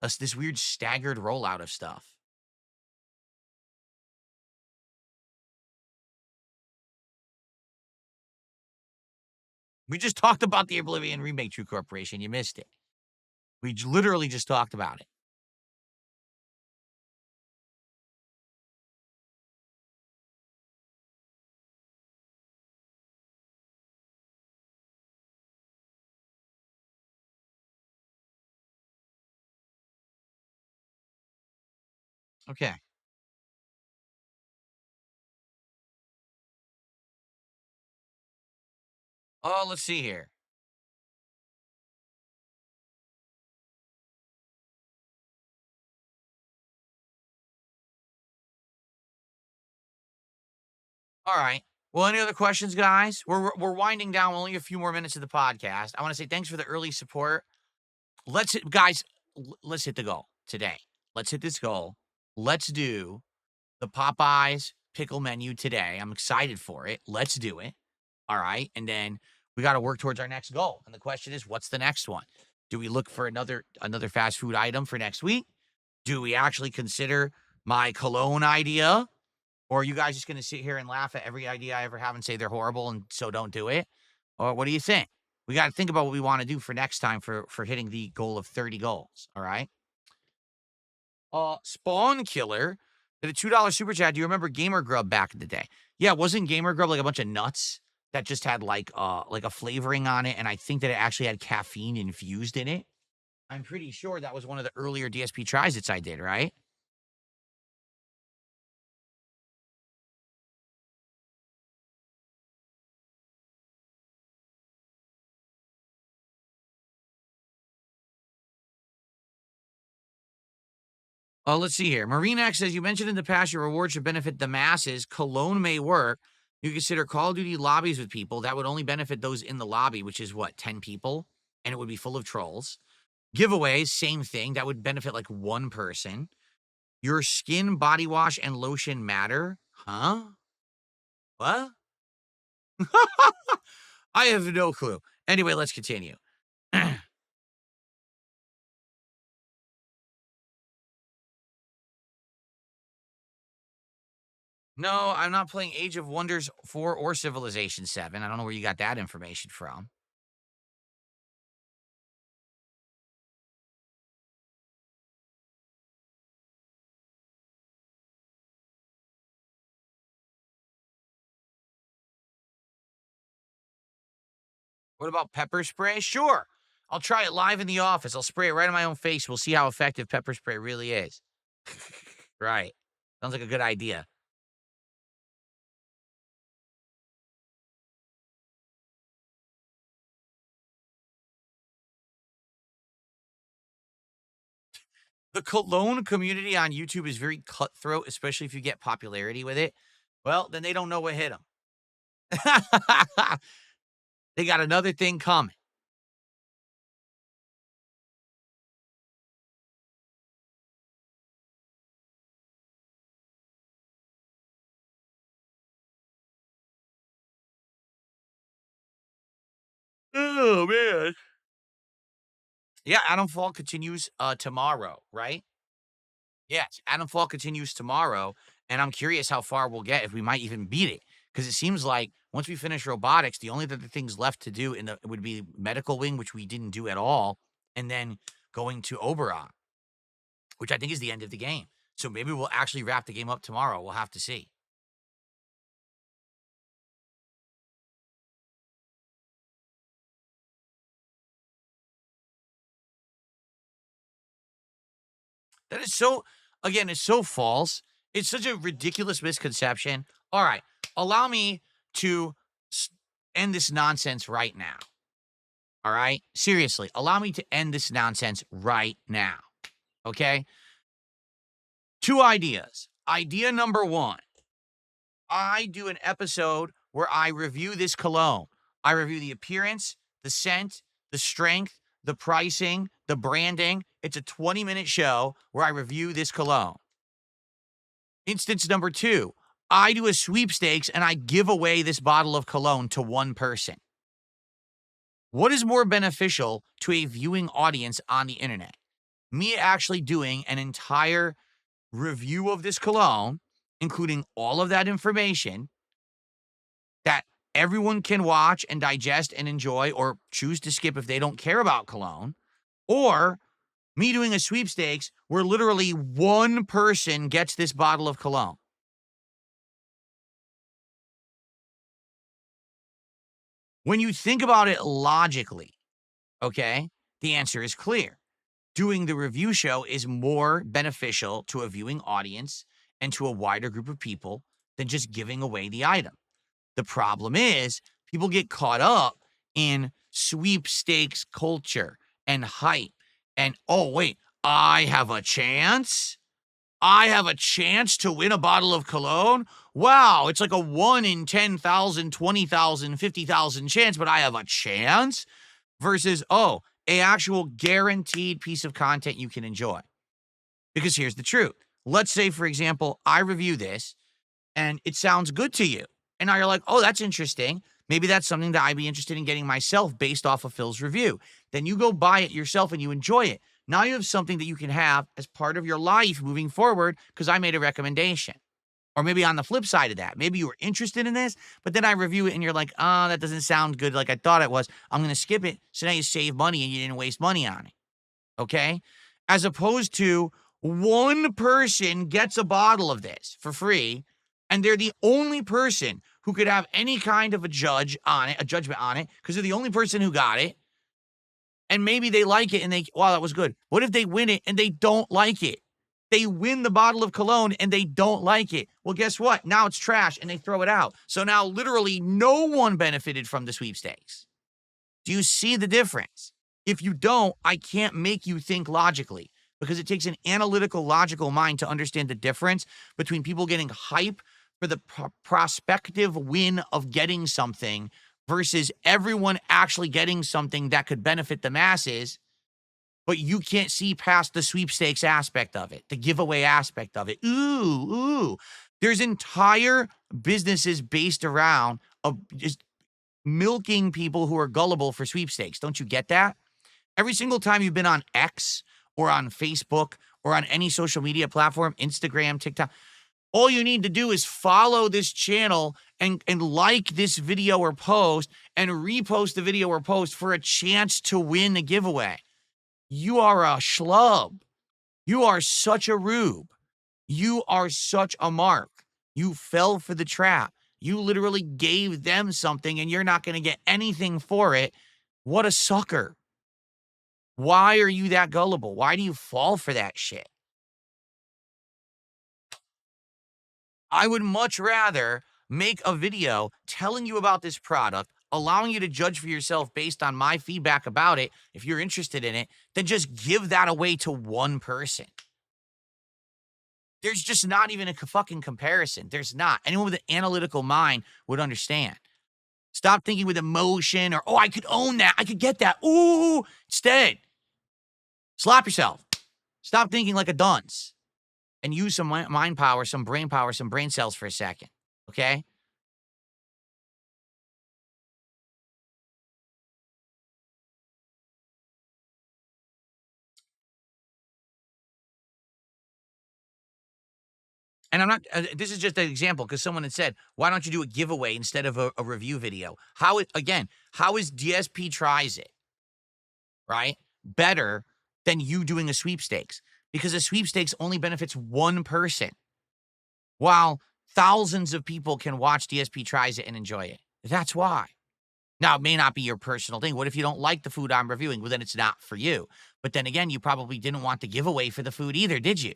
This weird staggered rollout of stuff. We just talked about the Oblivion Remake True Corporation. You missed it. We literally just talked about it. Okay. Oh, let's see here. All right. Well, any other questions, guys? We're winding down. Only a few more minutes of the podcast. I want to say thanks for the early support. Guys, let's hit the goal today. Let's hit this goal. Let's do the Popeyes pickle menu today. I'm excited for it. Let's do it. All right. And then we got to work towards our next goal. And the question is, what's the next one? Do we look for another fast food item for next week? Do we actually consider my cologne idea? Or are you guys just going to sit here and laugh at every idea I ever have and say they're horrible and so don't do it? Or what do you think? We got to think about what we want to do for next time for hitting the goal of 30 goals. All right. Spawn Killer did a $2 super chat. Do you remember Gamer Grub back in the day? Yeah, wasn't Gamer Grub like a bunch of nuts that just had like a flavoring on it? And I think that it actually had caffeine infused in it. I'm pretty sure that was one of the earlier DSP tries I did, right? Oh, let's see here. Marinax says, you mentioned in the past your reward should benefit the masses. Cologne may work. You consider Call of Duty lobbies with people. That would only benefit those in the lobby, which is what, 10 people? And it would be full of trolls. Giveaways, same thing. That would benefit like one person. Your skin, body wash, and lotion matter. Huh? What? I have no clue. Anyway, let's continue. No, I'm not playing Age of Wonders 4 or Civilization 7. I don't know where you got that information from. What about pepper spray? Sure. I'll try it live in the office. I'll spray it right on my own face. We'll see how effective pepper spray really is. Right. Sounds like a good idea. The cologne community on YouTube is very cutthroat, especially if you get popularity with it. Well, then they don't know what hit them. They got another thing coming. Oh, man. Yeah, Adam Fall continues tomorrow, right? Yes, Adam Fall continues tomorrow, and I'm curious how far we'll get if we might even beat it. Because it seems like once we finish robotics, the only other things left to do in the would be medical wing, which we didn't do at all, and then going to Oberon, which I think is the end of the game. So maybe we'll actually wrap the game up tomorrow. We'll have to see. That is so, again, it's so false. It's such a ridiculous misconception. All right, allow me to s- end this nonsense right now. All right, seriously, allow me to end this nonsense right now. Okay, two ideas. Idea number one, I do an episode where I review this cologne. I review the appearance, the scent, the strength, the pricing, the branding. It's a 20-minute show where I review this cologne. Instance number two, I do a sweepstakes and I give away this bottle of cologne to one person. What is more beneficial to a viewing audience on the internet? Me actually doing an entire review of this cologne, including all of that information that everyone can watch and digest and enjoy or choose to skip if they don't care about cologne, or me doing a sweepstakes where literally one person gets this bottle of cologne. When you think about it logically, okay, the answer is clear. Doing the review show is more beneficial to a viewing audience and to a wider group of people than just giving away the item. The problem is people get caught up in sweepstakes culture and hype and, oh, wait, I have a chance? I have a chance to win a bottle of cologne? Wow, it's like a 1 in 10,000, 20,000, 50,000 chance, but I have a chance? Versus, oh, a actual guaranteed piece of content you can enjoy. Because here's the truth. Let's say, for example, I review this and it sounds good to you. And now you're like, oh, that's interesting. Maybe that's something that I'd be interested in getting myself based off of Phil's review. Then you go buy it yourself and you enjoy it. Now you have something that you can have as part of your life moving forward because I made a recommendation. Or maybe on the flip side of that, maybe you were interested in this, but then I review it and you're like, oh, that doesn't sound good like I thought it was. I'm going to skip it. So now you save money and you didn't waste money on it. Okay? As opposed to one person gets a bottle of this for free, and they're the only person who could have any kind of a judgment on it, because they're the only person who got it. And maybe they like it and wow, that was good. What if they win it and they don't like it? They win the bottle of cologne and they don't like it. Well, guess what? Now it's trash and they throw it out. So now literally no one benefited from the sweepstakes. Do you see the difference? If you don't, I can't make you think logically because it takes an analytical, logical mind to understand the difference between people getting hype for the prospective win of getting something versus everyone actually getting something that could benefit the masses, but you can't see past the sweepstakes aspect of it, the giveaway aspect of it. Ooh. There's entire businesses based around just milking people who are gullible for sweepstakes. Don't you get that? Every single time you've been on X or on Facebook or on any social media platform, Instagram, TikTok, all you need to do is follow this channel and like this video or post and repost the video or post for a chance to win the giveaway. You are a schlub. You are such a rube. You are such a mark. You fell for the trap. You literally gave them something and you're not going to get anything for it. What a sucker. Why are you that gullible? Why do you fall for that shit? I would much rather make a video telling you about this product, allowing you to judge for yourself based on my feedback about it, if you're interested in it, than just give that away to one person. There's just not even a fucking comparison. There's not. Anyone with an analytical mind would understand. Stop thinking with emotion or, oh, I could own that. I could get that. Ooh. Instead, slap yourself. Stop thinking like a dunce and use some mind power, some brain cells for a second. Okay? And I'm not, this is just an example because someone had said, why don't you do a giveaway instead of a review video? How is DSP Tries It, right, better than you doing a sweepstakes? Because a sweepstakes only benefits one person, while thousands of people can watch DSP Tries It and enjoy it. That's why. Now, it may not be your personal thing. What if you don't like the food I'm reviewing? Well, then it's not for you. But then again, you probably didn't want the giveaway for the food either, did you?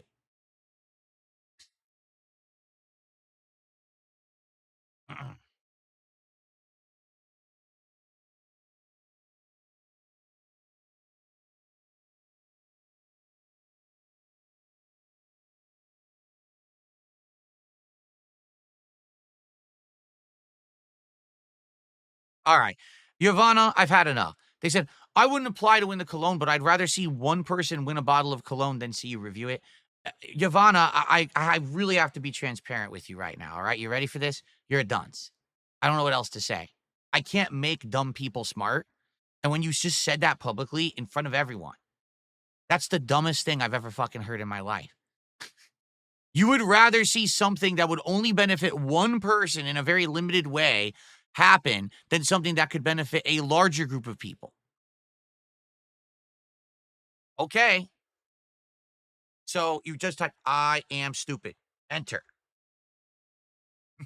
All right. Yavanna, I've had enough. They said, I wouldn't apply to win the cologne, but I'd rather see one person win a bottle of cologne than see you review it. Yavanna, I really have to be transparent with you right now. All right. You ready for this? You're a dunce. I don't know what else to say. I can't make dumb people smart. And when you just said that publicly in front of everyone, that's the dumbest thing I've ever fucking heard in my life. You would rather see something that would only benefit one person in a very limited way happen than something that could benefit a larger group of people. Okay. So you just type, I am stupid. Enter.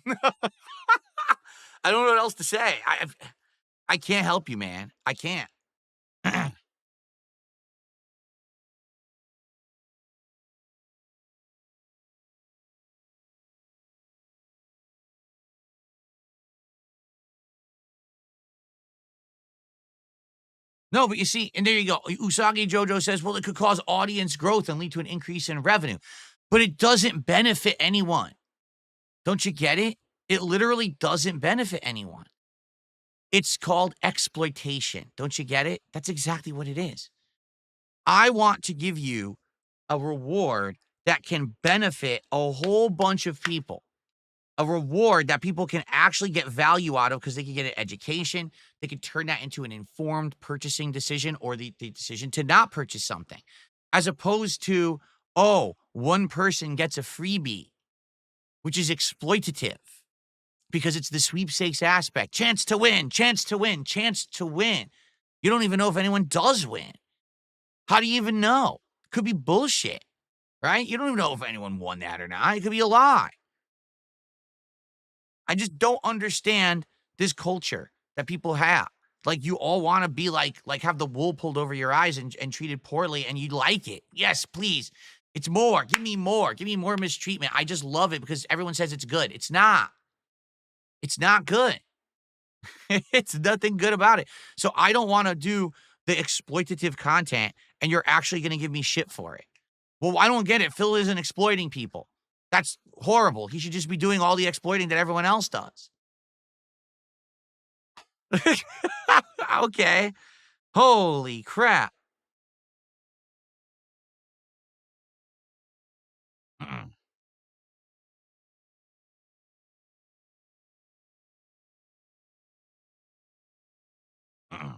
I don't know what else to say. I can't help you, man. I can't. No, but you see, and there you go. Usagi Jojo says, well, it could cause audience growth and lead to an increase in revenue, but it doesn't benefit anyone. Don't you get it? It literally doesn't benefit anyone. It's called exploitation. Don't you get it? That's exactly what it is. I want to give you a reward that can benefit a whole bunch of people. A reward that people can actually get value out of because they can get an education. They can turn that into an informed purchasing decision or the decision to not purchase something. As opposed to, oh, one person gets a freebie, which is exploitative because it's the sweepstakes aspect. Chance to win, chance to win, chance to win. You don't even know if anyone does win. How do you even know? It could be bullshit, right? You don't even know if anyone won that or not. It could be a lie. I just don't understand this culture that people have. Like, you all want to be like have the wool pulled over your eyes and treated poorly, and you like it. Yes, please. It's more. Give me more. Give me more mistreatment. I just love it because everyone says it's good. It's not. It's not good. It's nothing good about it. So I don't want to do the exploitative content, and you're actually going to give me shit for it. Well, I don't get it. Phil isn't exploiting people. That's horrible. He should just be doing all the exploiting that everyone else does. Okay. Holy crap. Mm-mm. Mm-mm.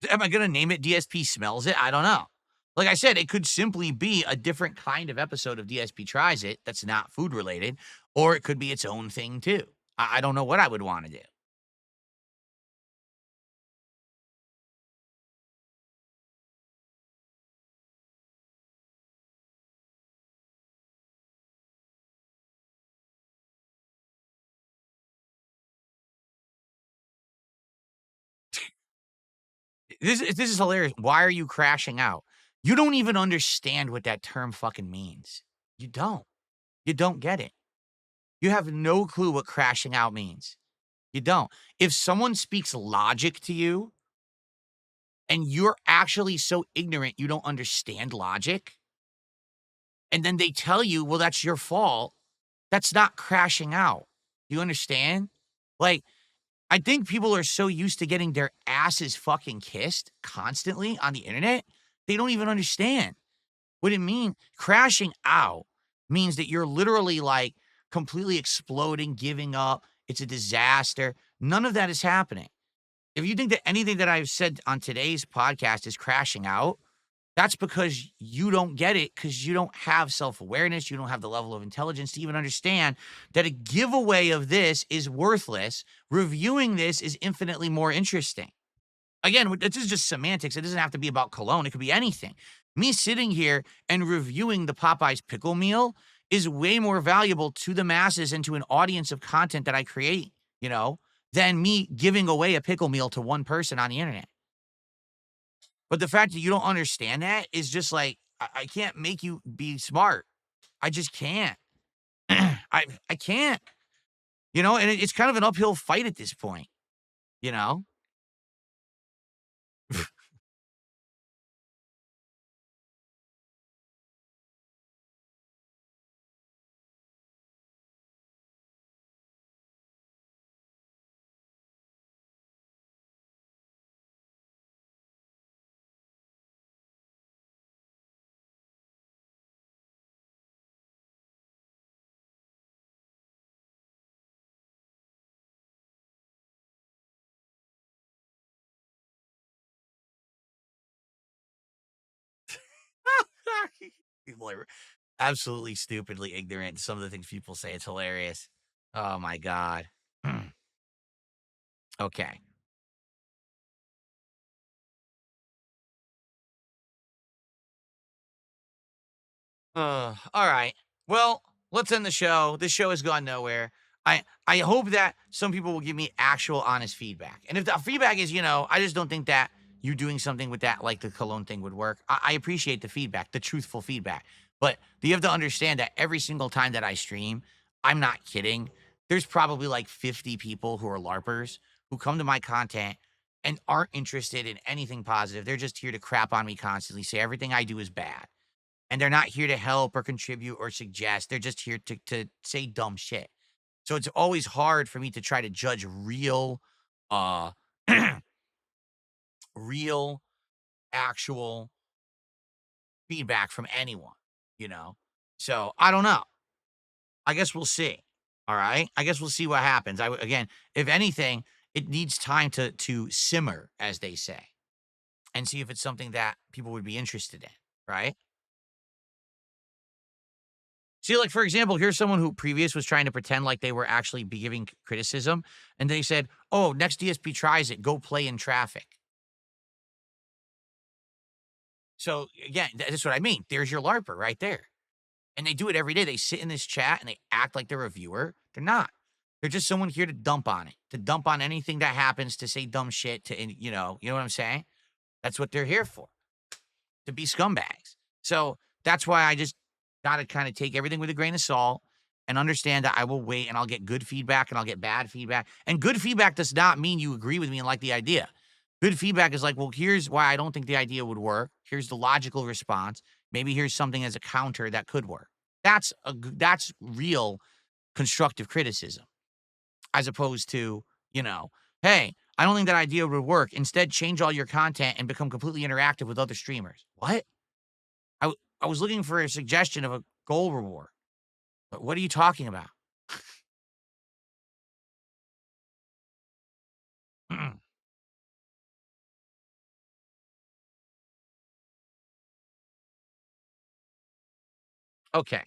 Am I going to name it DSP Smells It? I don't know. Like I said, it could simply be a different kind of episode of DSP Tries It that's not food related, or it could be its own thing too. I don't know what I would want to do. This is hilarious. Why are you crashing out? You don't even understand what that term fucking means. You don't. You don't get it. You have no clue what crashing out means. You don't. If someone speaks logic to you and you're actually so ignorant you don't understand logic, And then they tell you, well, that's your fault. That's not crashing out. You understand? Like, I think people are so used to getting their asses fucking kissed constantly on the internet, they don't even understand what it means. Crashing out means that you're literally like completely exploding, giving up. It's a disaster. None of that is happening. If you think that anything that I've said on today's podcast is crashing out, that's because you don't get it, because you don't have self-awareness. You don't have the level of intelligence to even understand that a giveaway of this is worthless. Reviewing this is infinitely more interesting. Again, this is just semantics. It doesn't have to be about cologne. It could be anything. Me sitting here and reviewing the Popeyes pickle meal is way more valuable to the masses and to an audience of content that I create, than me giving away a pickle meal to one person on the internet. But the fact that you don't understand that is just like, I can't make you be smart. I just can't. I can't, and it's kind of an uphill fight at this point, you know? People are absolutely stupidly ignorant. Some of the things people say, it's hilarious. Oh my God. Okay. All right. Well, let's end the show. This show has gone nowhere. I hope that some people will give me actual honest feedback. And if the feedback is, I just don't think that you doing something with that, like the cologne thing, would work. I appreciate the feedback, the truthful feedback. But you have to understand that every single time that I stream, I'm not kidding. There's probably like 50 people who are LARPers who come to my content and aren't interested in anything positive. They're just here to crap on me constantly, say everything I do is bad, and they're not here to help or contribute or suggest. They're just here to say dumb shit. So it's always hard for me to try to judge real, uh, real, actual feedback from anyone, you know? So I don't know. I guess we'll see. All right. I guess we'll see what happens. Again, if anything, it needs time to simmer, as they say, and see if it's something that people would be interested in. Right. See, like, for example, here's someone who previous was trying to pretend like they were actually be giving criticism, and they said, "Oh, next DSP tries it, go play in traffic." So again, that's what I mean. There's your LARPer right there. And they do it every day. They sit in this chat and they act like they're a viewer. They're not. They're just someone here to dump on it, to dump on anything that happens, to say dumb shit, you know what I'm saying? That's what they're here for, to be scumbags. So that's why I just got to kind of take everything with a grain of salt and understand that I will wait and I'll get good feedback and I'll get bad feedback. And good feedback does not mean you agree with me and like the idea. Good feedback is like, well, here's why I don't think the idea would work. Here's the logical response. Maybe here's something as a counter that could work. That's real constructive criticism, as opposed to, hey, I don't think that idea would work. Instead, change all your content and become completely interactive with other streamers. What? I was looking for a suggestion of a goal reward. But what are you talking about? Okay.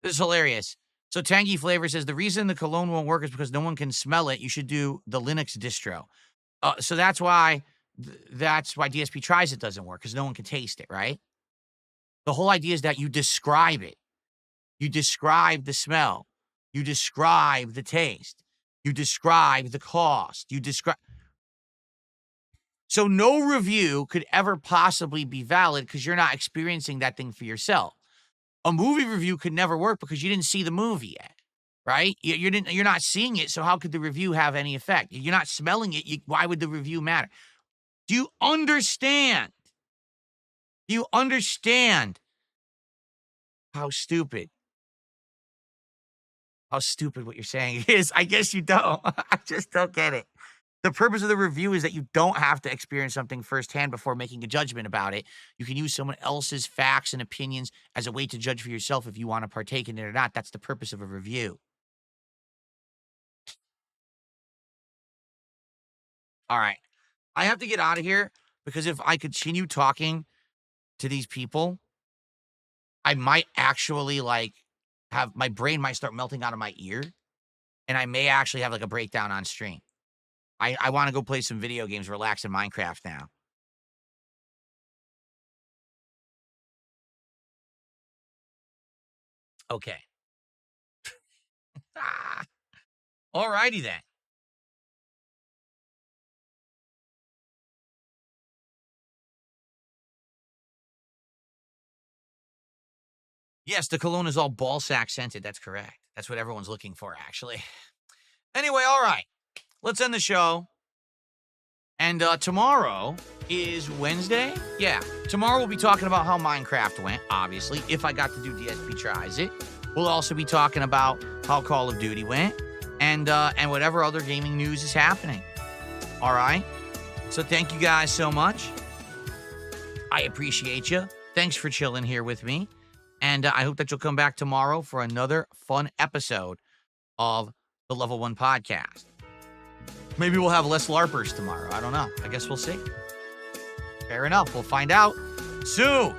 This is hilarious. So Tangy Flavor says the reason the cologne won't work is because no one can smell it. You should do the Linux distro. So that's why DSP tries it doesn't work, because no one can taste it, right? The whole idea is that you describe it. You describe the smell. You describe the taste. You describe the cost. So no review could ever possibly be valid because you're not experiencing that thing for yourself. A movie review could never work because you didn't see the movie yet. right? You're not seeing it, so how could the review have any effect? You're not smelling it. Why would the review matter? Do you understand? Do you understand how stupid what you're saying is? I guess you don't. I just don't get it. The purpose of the review is that you don't have to experience something firsthand before making a judgment about it. You can use someone else's facts and opinions as a way to judge for yourself if you want to partake in it or not. That's the purpose of a review. All right. I have to get out of here because if I continue talking to these people, I might actually like have my brain might start melting out of my ear and I may actually have like a breakdown on stream. I want to go play some video games, relax in Minecraft now. Okay. Ah, all righty then. Yes, the cologne is all ball sack scented. That's correct. That's what everyone's looking for, actually. Anyway, all right. Let's end the show. And tomorrow is Wednesday. Yeah, tomorrow we'll be talking about how Minecraft went, obviously. If I got to do DSP Tries It. We'll also be talking about how Call of Duty went and whatever other gaming news is happening. All right? So thank you guys so much. I appreciate you. Thanks for chilling here with me. And I hope that you'll come back tomorrow for another fun episode of the Level 1 Podcast. Maybe we'll have less LARPers tomorrow. I don't know. I guess we'll see. Fair enough. We'll find out soon.